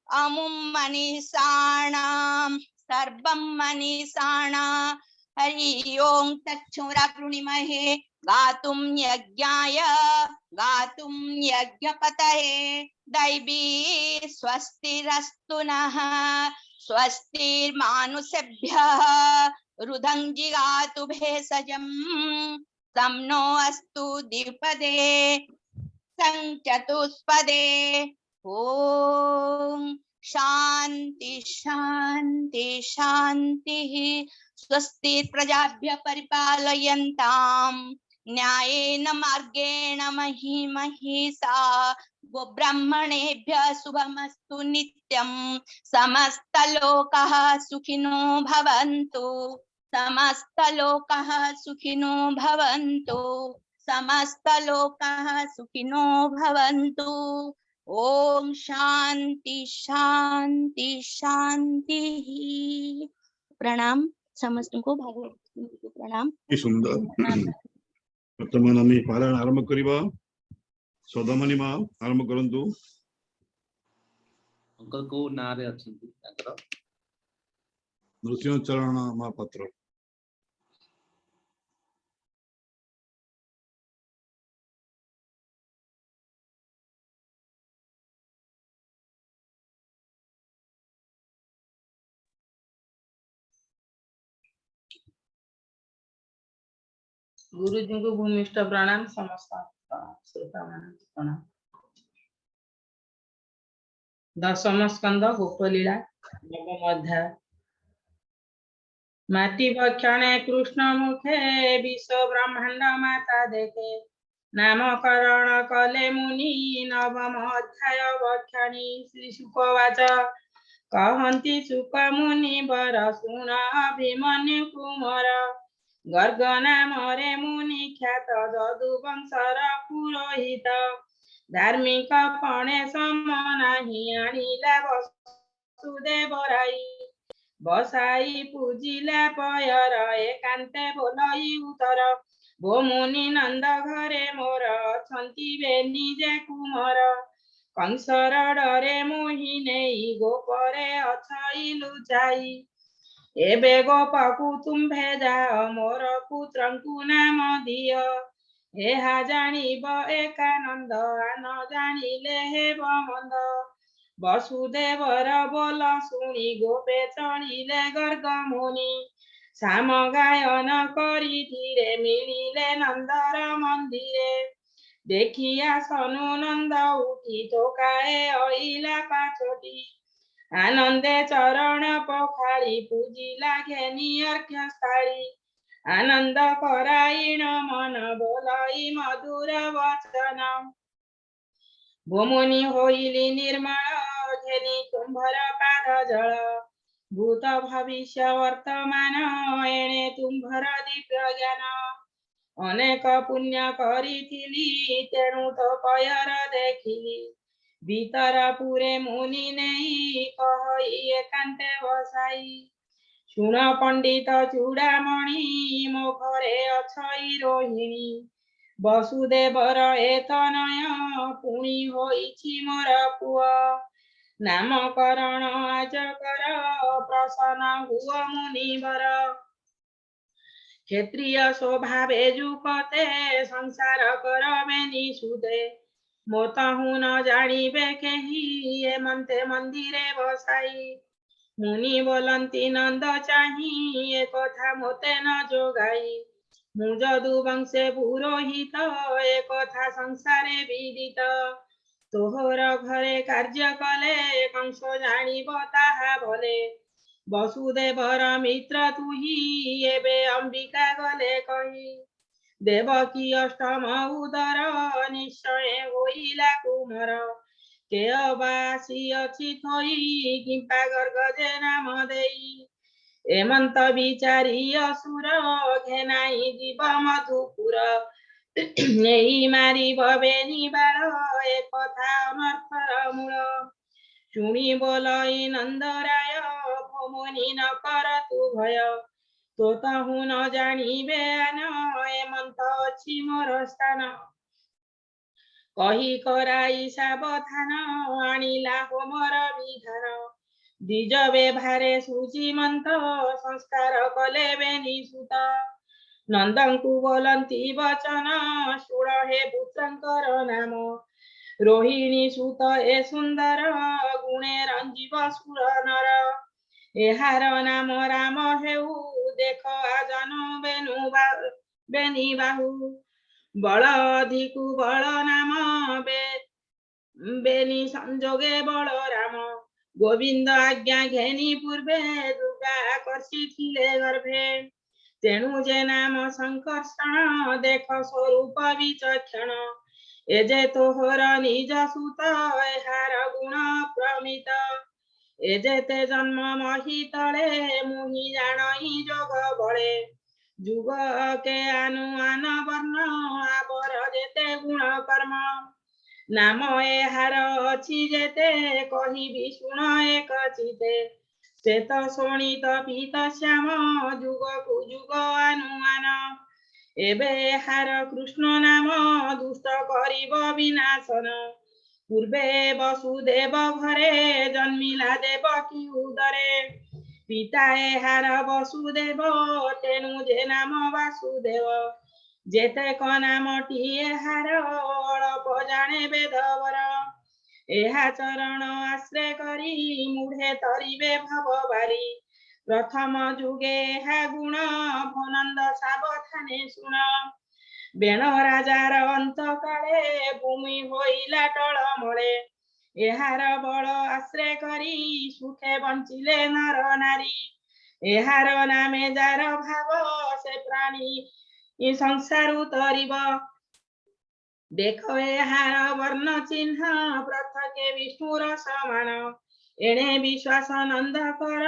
अमुं मनीषाणां सर्वं मनीषाणा हरि ओं तच्छुरावृणीमहे गातुं यज्ञपतये दैवी स्वस्तिरस्तु नः स्वस्तिर्मानुषेभ्यः रुदं जिगातु भेषजं तं नो अस्तु द्विपदे चतुष्पदे ओम शांति शांति शांति स्वस्ति प्रजाभ्य परिपालयन्तां न्यायेन मार्गेण मही महिषा गोब्राह्मणेभ्यः शुभमस्तु नित्यं समस्तलोकाः सुखिनो भवन्तु समस्तलोकाः सुखिनो भवन्तु समस्तलोकाः सुखिनो भवन्तु ओम शांति शांति शांति। प्रणाम समस्त को भागवत को प्रणाम। सुंदर वर्तमान आम पारायण आरंभ करवा सौदामणि माँ आरंभ करंतु। अंकल को नारे अछंती ताकर नृसिंह चरण महापात्र। गुरु जी को भूमिष्ठ प्रणाम समस्त श्रोता प्रणाम। दशम स्कंद गोपलीला नवम अध्याय। माटी भक्षणे कृष्ण मुखे विश्व ब्रह्मांड माता देखे नामकरण कले मुनि नवम अध्याय भक्षणी श्री शुकवाच कहन्ति शुक मुनि वर शुण अभिमन्यु कुमार गर्ग नामरे मुनि ख्यात जदुवंशर पुरोहित धार्मिक पणे सम नाही आनिला वसुदेव राई बसाई पूजिला पयर एकांते बोलई उतर भो मुनि नंद घरे मोर अछंती बेनिजे कुमार कंसर डरे मोहि नेई गोपरे अछई लुचाई एबे गोपकु तुम्भे जाओ मोर पुत्रंकु नाम दियो एहा जानिब एकानंद आन जानिले हेब मंद वसुदेवर बोल शुणी गोपे चढ़िले गर्ग मुनि साम गायन करी धीरे मिलिले नंदर मंदिरे देखिया सनु नंद उठी चौकाए अइला पाछोटी आनंदे चरण पखाड़ी पूजिला घेनी अर्घ्य स्थाली आनंद कराइण मन बोलाई मधुर वचन भूमुनि होइली निर्मल घेनी तुम्भर पाद जल भूत भविष्य वर्तमान एणे तुम्भर दिव्य ज्ञान अनेक पुण्य करिथिली तेणु तो पयर देखिली भीतर पुरे मुनि नहीं कहि एकांते बसाई शुण पंडित चूड़ामणि मो घरे अछई रोहिणी वसुदेवर एतनय पुणी होइछि मोर पुआ नामकरण आज कर प्रसन्न हुआ मुनिवर क्षत्रिय स्वभावे जुकते संसार करबे निषुदे मोतहु न जानिबे केहि एमंते मंदिरे बसाई मुनि बोलंती नंद चाही ए कथा मोते न जोगाई मु जदु वंशे पुरोहित ए कथा संसारे विदित तोहर घरे कार्य कले कंस जानिब ताहा भले वसुदेवर मित्र तुही एबे अंबिका गले कही देवकी अष्टम उदर निश्चय होइला कुमार के अबासी अछि थई किंपा गर्ग जे नाम देई एमंत विचारी असुर घेनाई जीव मधुपुर नेई मारी बबेनी बाळ ए कथा अनर्थर मूळ शुणी बोलई नंदराय भमुनि न कर तु भय तो तहु न जानिबे न एमंत अछि मोर स्थान कही कराई सावधान आनिला होमर विधान द्विज व्यवहारे सूचिमंत संस्कार कले बेनी सुत नंदंकु बोलंती वचन शुण हे पुत्रंकर नाम रोहिणी सुत ए सुंदर गुणे रंजीव सुर नर एहार नाम राम हेउ देख आजन बेनी बाहु बल अधिकु बल नाम बेनी संजोगे बल राम गोविंद आज्ञा घेनी पूर्वे दुर्गा आकर्षिथिले गर्भे तेणु जे नाम संकर्षण देख स्वरूप विचक्षण एजे तोहर निज सुत एहार गुण प्रमित एजेते जन्म मही तले मुहि जाणई जोग बळे जुग के अनुमान वर्ण आबर जेते गुण कर्म नाम एहार अछि जेते कहिबि शुण एक चिते श्वेत शोणित पीत श्याम जुग कु जुग अनुमान एबे एहार कृष्ण नाम दुष्ट करिब विनाशन पूर्वे वसुदेव घरे जन्मिला देवकी उदरे पिता एहार वसुदेव तेणु जे नाम वासुदेव जेते नामटी एहार अळप जाणे वेदवर एहा चरण आश्रय करी मुढ़े तरिबे भव बारी प्रथम जुगे एहा गुण भनंद सावधाने शुण बेण राजार अंत काले भूमि होइला टळमळे एहार बळ आश्रय करी सुखे बंचिले नर नारी एहार नामे जार भाव से प्राणी संसार उतरिब देख एहार वर्ण चिन्ह पृथके विष्णुर समान एणे विश्वास नंद कर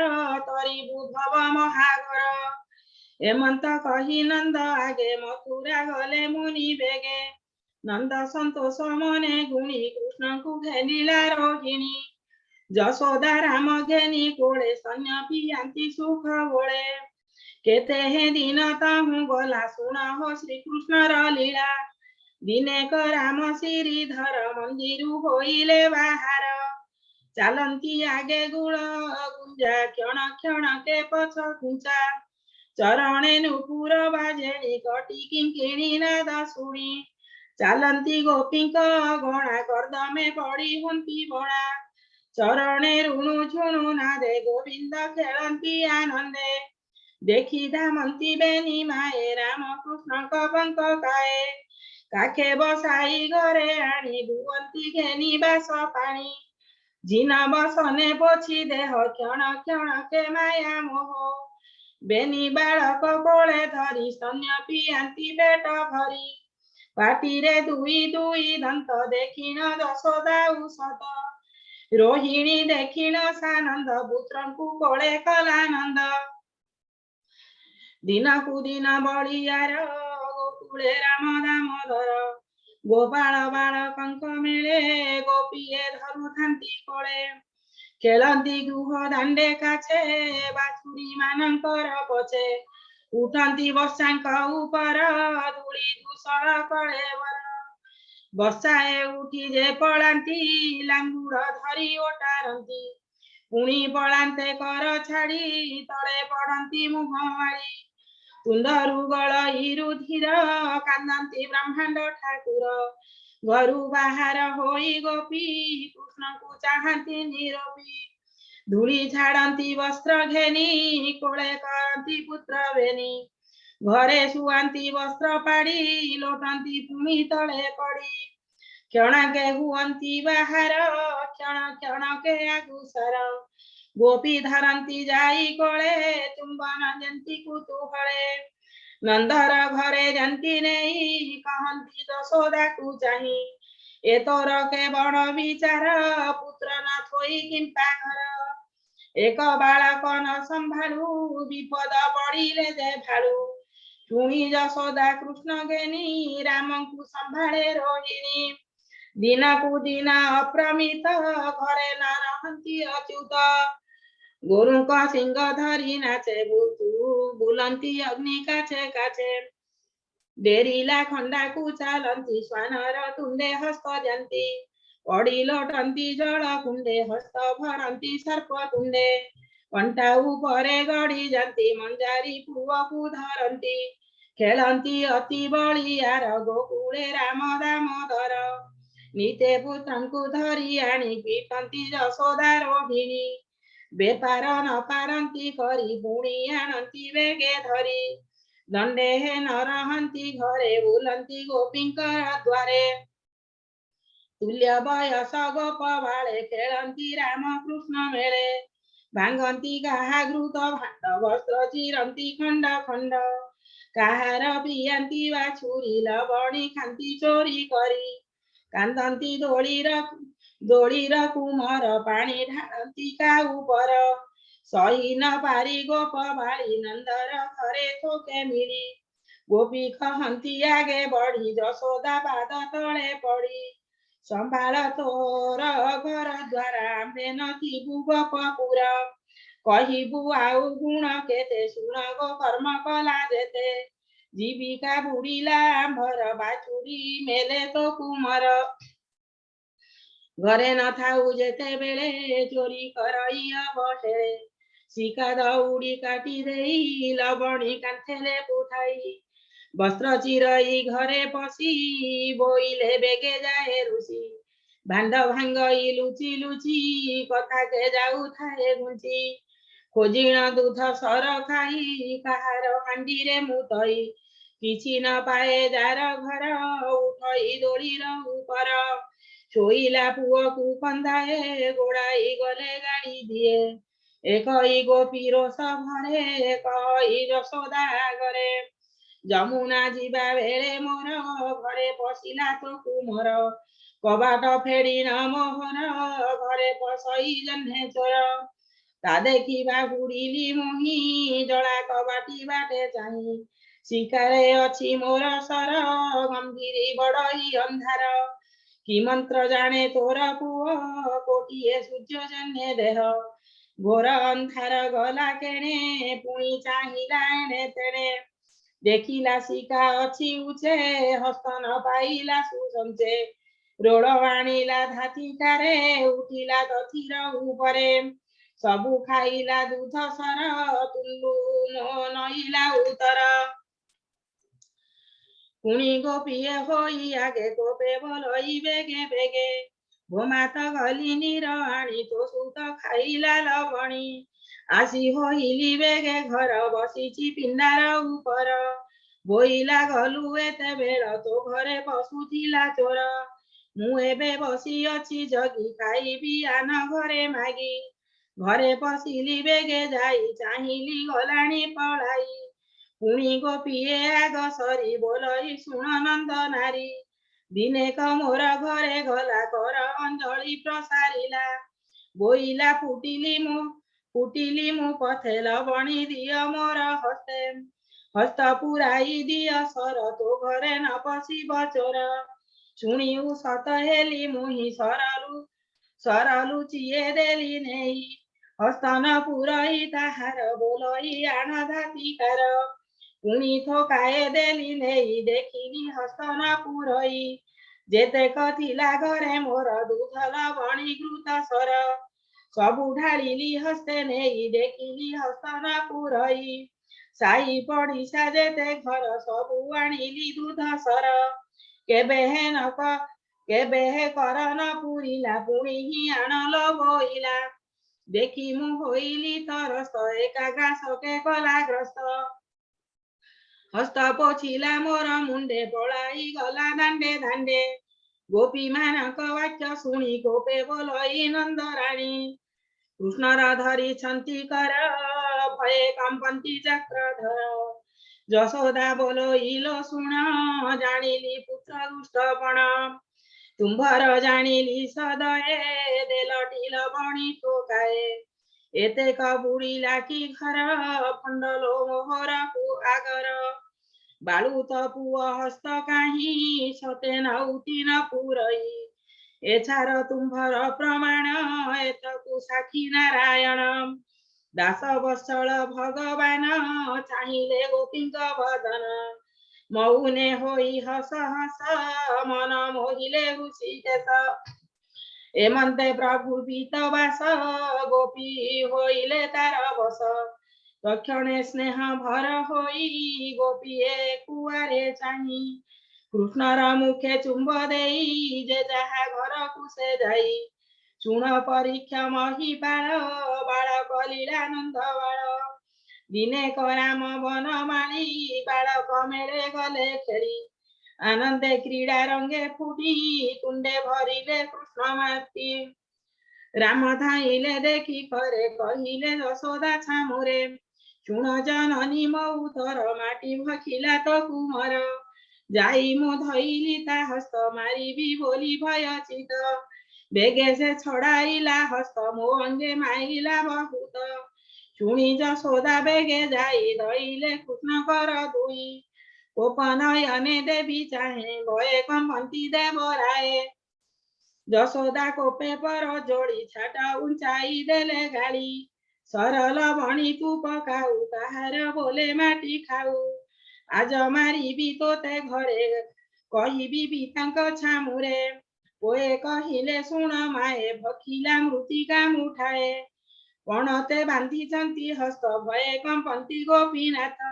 तरिबु भव महागर एमंत कही नंद आगे मथुरा गले मुनि बेगे नंद संतोष मने गुणी कृष्ण को घेनिला रोहिणी जसोदा राम घेनी कोळे सैन्य पियांती सुख बोळे केते हे दिन ताहु गला सुन हो श्री कृष्ण लीला दिने क राम श्रीधर मंदिर होइले बाहर चालंती आगे गुळ गुंजा क्षण क्षण के पछ घुंचा चरणे नुपुर बाजेणी कटी किंकिणी नाद शुणी चालंती गोपीक गणा कर्दमे पड़ी हुंती बणा चरणे ऋणु झुणु नादे गोविंद खेलंती आनंदे देखी धामंती बेनी माए राम कृष्ण कबंक काए काखे बसाई घरे आनी दुवंती घेनी बास पाणी जिन बसने पोछि देह क्षण क्षण के माया मोह बेनी बालक कोले धरी स्तन्य पियांती पेट भरी पाटिरे दुई दुई दंत देखिन जशोदा औषध रोहिणी देखिन सानंद पुत्रंकु कोले कलानंद दिन कु दिन बड़ियार गोकुले राम दामोदर गोपाल बालकंक मेले गोपीए धरुथांती कोले खेलंती गृह दांडे काछे बाछुरी मानंकर पछे उठंती वर्षांक उपर धूली दूषण कलेवर वर्षाए उठी जे पलांती लांगुड़ धरी ओटारंती पुणी पलांते कर छाड़ी तले पड़ंती मुह मारी कुंदरु गलई रुधिर कांदंती ब्रह्मांड ठाकुर घरु बाहर होई गोपी कृष्ण को चाहंती निरोपी धूली झाड़ंती वस्त्र घेनी कोले करंती पुत्र बेनी घरे सुआंती वस्त्र पाड़ी लोटंती पुणी तले पड़ी क्षणके हुअंती बाहर क्षण क्षणके आगुसर गोपी धरंती जाई कोले चुंबन जंती कुतूहले नंदर घरे जंती नहीं कहंती जशोदा को चाही ए तोर के बड़ विचार पुत्र न थोई किंपा घर एक बालक न संभालू विपद पड़िले जे भालू शुणी जशोदा कृष्ण घेनी राम को संभाले रोहिणी दिन कु दिन अप्रमित घरे न रहंती अच्युत गोरु का सिंह धरी नाचे बुलंती अग्नि काछे काछे डेरिला खंडा को चालंती श्वानर तुंडे हस्त जंती पड़ी लोटंती जल कुंडे हस्त भरंती सर्प तुंडे कंटा उपरे गड़ी जंती मंजारी पुआ को धरंती खेलंती अति बलियार गोकुले राम दामोदर नीते पुत्रंकु धरी आनी पीटंती यशोदा रोहिणी बेपार न पारंती करी पुणी आणंती वेगे धरी दंडे हे न रहंती घरे बुलंती गोपींकर द्वारे तुल्य बयस गोप बाळे खेळंती राम कृष्ण मेळे भांगंती काहा घृत भांड वस्त्र चिरंती खंड खंड काहार पियंती बाछुरी लवणी खांती चोरी करी कांदंती दोळीर कुमार पाणी ढाळंती काऊ पर सही न पारी गोप बाळी नंदर घरे थोके मिली गोपी कहंती आगे बढ़ी यशोदा पाद तळे पड़ी संभाळ तोर घर द्वारा आंबे नथिबु गोपपुर कहिबु आउ गुण केते शुण गो कर्म कला जेते जीविका बुड़ीला आंभर बाछुरी मेले तो कुमार घरे न थाउ जेते बेले चोरी करई बसे शिका दौड़ी काटी देई लवणी कांथेले पुठाई वस्त्र चिरई घरे पशी बोइले बेगे जाए ऋषि भांड भांगई लुची लुची कथा के जाऊ थाए घुंची खोजिण दूध सर खाई काहार हांडी रे मुतई किछि न पाए जार घर उठई दोलीर ऊपर शोइला पुओ को कंधाए गोड़ाई गले गाड़ी दिए एकई गोपी रोष भरे कई यशोदा घरे जमुना जीवा बेले मोर घरे पशिला तो कुमर कबाट फेड़ी न मोहर घरे पसई जन्हे चोर ता देखिबा गुड़िली मोही जड़ा कबाटी बाटे चाही शिकारे अछि मोर सर गंभीरी बड़ई अंधार कि मंत्र जाने तोर पुओ कोटिए सूर्य जन्हे देह घोर अंधार गला केणे पुणी चाहिला एणे तेणे देखिला शिका अछि उचे हस्त न पाइला सुसंचे रोड आनिला धाती कारे उठिला दथिर उपरे सबु खाइला दूध सर तुल्लु नइला उतर पुणी गोपीए होई आगे गोपे बोलई बेगे बेगे भोमात गली नीर आनी तो सुत खाइला लवणी आसी होइली बेगे घर बसीची पिंडार उपर बोइला गलु एते बेळ तो घरे पशुथिला चोर मु एबे बसी अछि जगी खाइबी आन घरे मागी घरे पशिली बेगे जाई चाहिली गलाणी पळाई पुणी गोपीए आग सरी बोलई शुण नंद नारी दिने मोर घरे गला कर अंजलि प्रसारिला बोइला फुटिली मु पथे लवणी दिय मोर हस्ते हस्त पुराई दिय सर तो घरे न पशिब चोर शुणिउ सत हेली मुहि सरलु चिए देली नेई हस्त न पुरई ताहार बोलई आण धातिकार पुणी थोकाए देली नेई देखिली हस्त न पुरई जेतेक थिला घरे मोर दूध लवणी घृत सर सबु ढालिली हस्ते नेई देखिली हस्त न पुरई साई पड़िसा जेते घर सबु आनिली दूध सर केबे हे कर न पुरिला पुणी हि आणल बोइला देखि मु होइली तरस एकाग्रास के कलाग्रस्त हस्त पोछिला मोर मुंडे पळाई गला दांडे दांडे गोपी मानक वाक्य शुणी गोपे बोलई नंदराणी कृष्णर धरी छंती कर भये कंपंती चक्रधर यशोदा बोलइलो शुण जानिली पुत्र दुष्टपण तुम्भर जानिली सदये देलटी लवणी टोकाए एते बुड़ीला की घर फंडलो मोहर को आगर बालू तो पुओ हस्त काही सते नौती न पुरई एछार तुम्भर प्रमाण एतकु साखी नारायण दास वत्सल भगवान चाहिले गोपींक वदन मौने होई हस हस मन मोहिले ऋषिकेश एमन्ते प्रभु बीतवास गोपी होइले तार बस तक्षणे स्नेह भर होई गोपीए कुआरे चाही कृष्णर मुखे चुंब देई जे जहा घर कुसे जाई शुण परीक्षा महिपाल बालक लीलानंद बाल दिने कराम बनमाली बालक मेले गले खेली आनंदे क्रीड़ा रंगे फुटी कुंडे भरिले कृष्ण माती राम धाइले देखी करे कहिले यशोदा छामुरे शुण जननी मऊ थर माटी भखिला तो कुमर जाई मो धइली ता हस्त मारिबी बोली भयचित बेगे से छड़ाइला हस्त मो अंगे माइला बहुत शुणी यशोदा बेगे जाई धइले कृष्ण कर दुई कोपनयने देवी चाहे भये कंपंती देवराए यशोदा कोपे पर जोड़ी छाटा ऊंचाई देले गाड़ी सरल बणी तू पकाऊ ताहार बोले माटी खाऊ आज मारिबी तोते घरे कहिबी बीतांक छामुरे ओए कहिले शुण माए भखिला मृतिका मुठाए पणते बांधिचंती हस्त भये कंपंती गोपीनाथ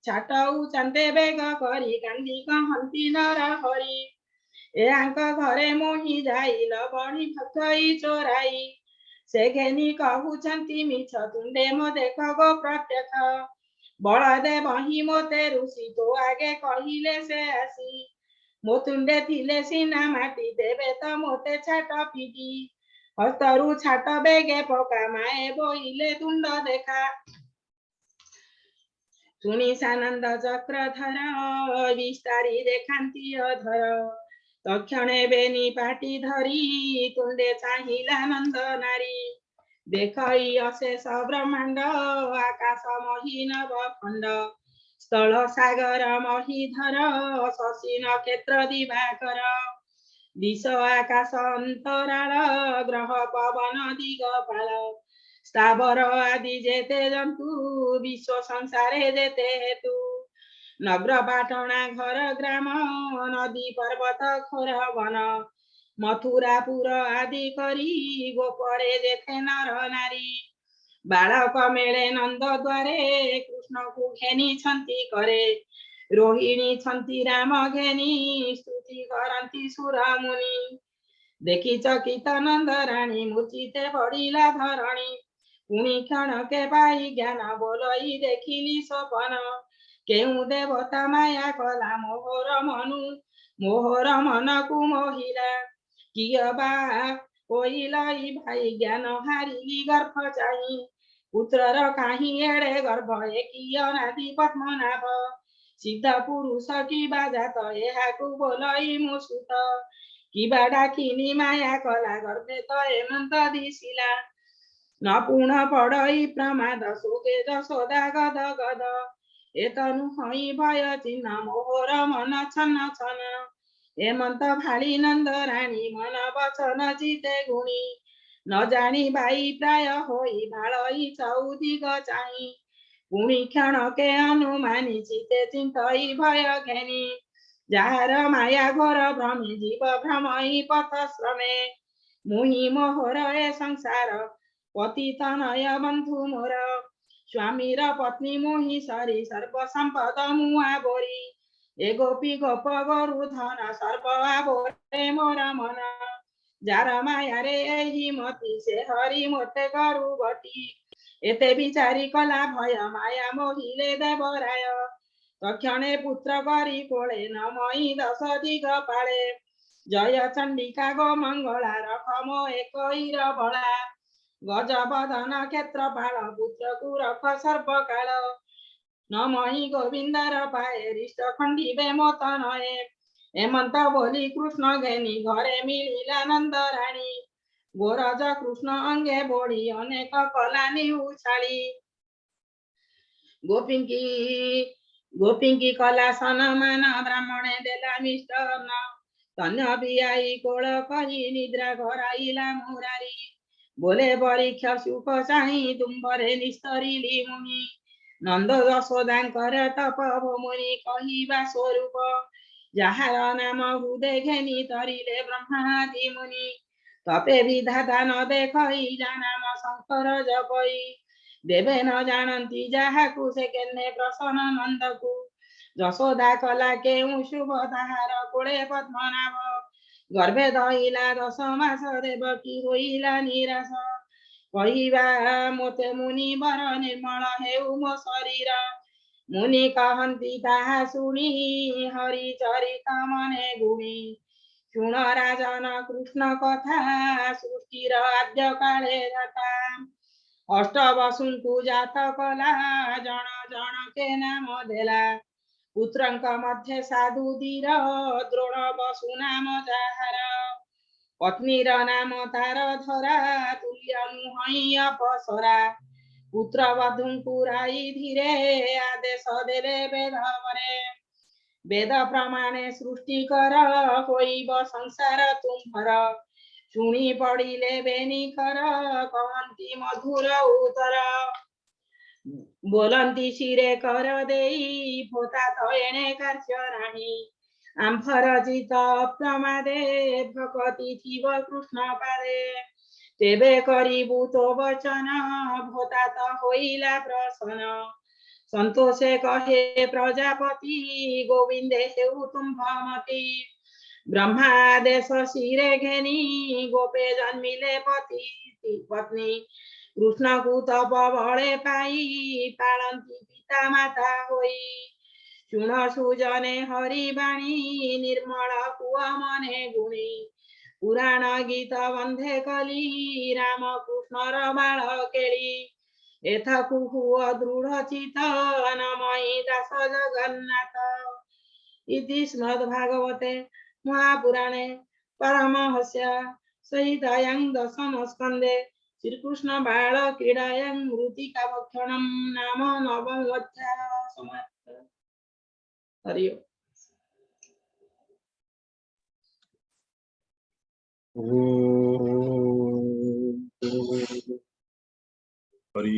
छाटऊ चांदे बेग करी कांदी कहंती नर हरी एआंक घरे मोही जाइल बणी भक्षई चोराई से घेनी कहूचंती मिछ तुंडे मो देख गो प्रत्यक्ष बलदेव ही मोते ऋषि तो आगे कहिले से आसी मो तुंडे थिले सीना माटी देवे तो मोते छाट पिटी हस्तरु छाट बेगे पका माए बोइले तुंड देखा शुणी सानंद चक्रधर विस्तारी देखांती अधर तक्षणे बेनी पाटी धरी तुंडे चाहिला नंद नारी देखई अशेष ब्रह्मांड आकाश मही नवखंड स्थल सागर महीधर शशि नक्षत्र दिवाकर दिश आकाश अंतराल ग्रह पवन दिगपाल स्थावर आदि जेते जंतु विश्व संसारे जेते हेतु नगर पाटणा घर ग्राम नदी पर्वत खोर वन मथुरापुर आदि करी गोपरे जेथे नर नारी बालक मेले नंद द्वारे कृष्ण को घेनी छंती करे रोहिणी छंती राम घेनी स्तुति करंती सुर मुनि देखी चकित नंद राणी मूर्छिते पड़िला धरणी पुणी क्षण के पाई ज्ञान बोलई देखिली सपन केउ देवता माया कला मोहर मन को मोहिला किय बा कोइलाई भाई ज्ञान हारिली गर्भ चाही पुत्रर काही एड़े गर्भ एकिय नादी पद्मनाभ सिद्ध पुरुष की बाजात एहाकु बोलई मुसुत किबा डाकिनी माया कला गर्भे तो हेमंत दिशिला न पुनः पड़ई प्रमाद शोके यशोदा गद गद एतनु हई भय चिन्ह मोहर मन छन छन हेमंत भाली नंद राणी मन वचन चिते गुणी न जानी बाई प्राय होई भालई चौदिग चाही पुणी क्षण के अनुमानी चिते चिंतई भय घेनी जार माया घोर भ्रमी जीव भ्रमई पथ श्रमे मुहि मोहर ए संसार पतित नय बंधु मोर स्वामीर पत्नी मोहि सरी सर्व संपद मुआ बोरी ए गोपी गोप गोरु धन सर्व बोरे मोर मन जार माया रे एही मती से हरि मोते गरु गति एते विचारी कला भय माया मोहिले देवराय तक्षणे पुत्र करी कोळे नमई दश दिग पाळे जय चंडिका गो मंगला रखमो एकईर बला गजबदन क्षेत्रपाल पुत्र को रख सर्वकाल नमहि गोविंदर पाए रिष्ट खंडिबे मत नये हेमंत बोली कृष्ण घेनी घरे मिलिला नंद राणी गोरज कृष्ण अंगे बोड़ी अनेक कलानी उछाली गोपिंकी कला सनमान ब्राह्मणे देला मिष्टन तन्य बियाई कोल कही निद्रा घराइला मुरारी बोले परीक्षा सुख चाही तुम्बरे निस्तरिली मुनि नंद यशोदांकर तपव मुनि कहिबा स्वरूप ଯାହାର ନାମ ହୃଦେ ଘେନି ତରିଲେ ବ୍ରହ୍ମାଦି ମୁନି ତପେ ବିଧାତା ନ ଦେଖଇ ନାମ ଶଙ୍କର ଜପଇ ଦେବେ ନ ଜାଣନ୍ତି ଯାହାକୁ ସେ କେନେ ପ୍ରସନ୍ନ ନନ୍ଦକୁ ଯଶୋଦା କଲା କେଉଁ ଶୁଭ ତାହାର କୋଳେ ପଦ୍ମନାଭ ଗର୍ଭେ ଧଇଲା 10 ମାସ ଦେବକୀ ହୋଇଲା ନିରାଶ କହିବା ମୋତେ ମୁନି ବର ନିର୍ମଳ ହେଉ ମୋ ଶରୀର मुनि कहन्ति ताहा सुनी हरि चरित मने गुणी शुण राजन कृष्ण कथा सृष्टिर आद्य काले जाता अष्ट वसुंतु जात कला जन जन के नाम देला पुत्रंक मध्य साधु धीर द्रोण वसु नाम जाहार पत्नीर नाम तार धरा तुल्य नुहई अपसरा पुत्र वधूंकु राई धीरे आदेश देले वेद परे वेद प्रमाणे सृष्टि कर होइब संसार तुम्भर शुणी पड़िले बेनी कर कहन्ति मधुर उत्तर बोलन्ति शिरे कर देई भोता तो एणे कार्य नाही आम्फर चित प्रमादे भकति थिव कृष्ण पादे तेबे करिबु तो वचन भोता तो होइला प्रसन्न संतोषे कहे प्रजापति गोविंदे हेउ तुम्भमति ब्रह्मादेश शिरे घेनी गोपे जन्मिले पति पत्नी कृष्ण को तप बळे पाई पालन्ति पिता माता होई शुण सुजने हरि बाणी निर्मल कुआ मने गुणी पुराण गीत बंधे कली राम कृष्णर बाळ केली एथकु हुआ दृढ़ चित नमयि दास जगन्नाथ इति श्रीमद्भागवते महापुराणे परमहस्य संहितायां दशम स्कन्धे श्रीकृष्ण बाल क्रीडायां मृत्तिका भक्षणं नाम नवमोऽध्यायः समाप्तः। हरि हरि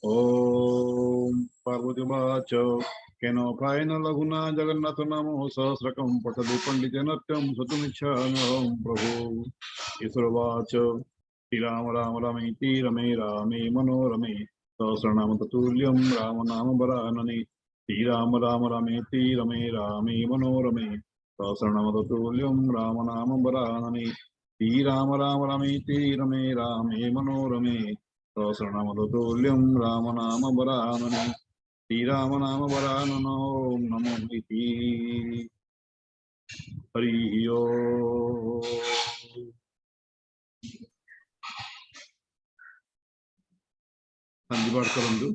ओम पार्वतीवाच केनोपायेन लघुना जगन्नाथ नामो सहस्रकं पठति पंडितेनत्यं सतुमिच्छाम्यहं प्रभो ईश्वरवाच श्रीराम राम रमेति रमे रामे मनोरमे सहस्रनाम ततुल्यं राम नाम वरानने श्रीराम राम रमेति रमे रामे मनोरमे सहस्रनाम ततुल्यं राम नाम वरानने श्रीराम राम रमेति रमे रामे मनोरमे सहस्रनाम ततुल्यं राम नाम वरानने श्रीराम नाम वराननो नमो इति हरि ओम संधिपाठ करंतु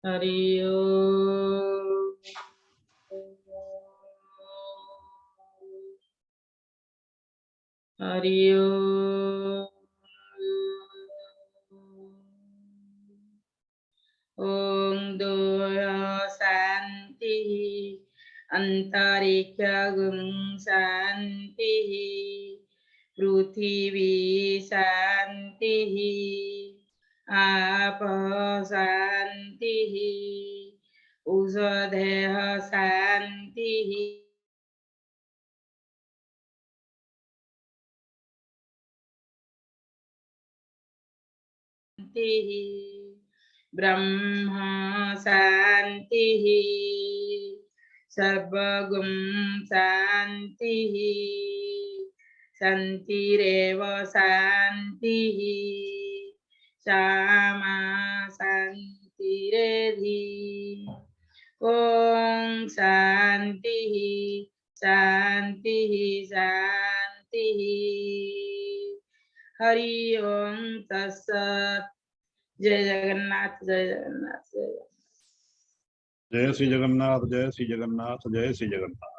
हरि हरि ओम दोया शांति अंतरिक्षं शांति पृथिवी शांति आप शांति औषधेः शांति ब्रह्म शांति सर्वगुण शांति शांतिरेव शांति क्षमा शांतिरेधि ओम शांति शांति शांति हरि ओम तत्सत् जय जगन्नाथ जय जगन्नाथ जय जय श्री जगन्नाथ जय श्री जगन्नाथ जय श्री जगन्नाथ।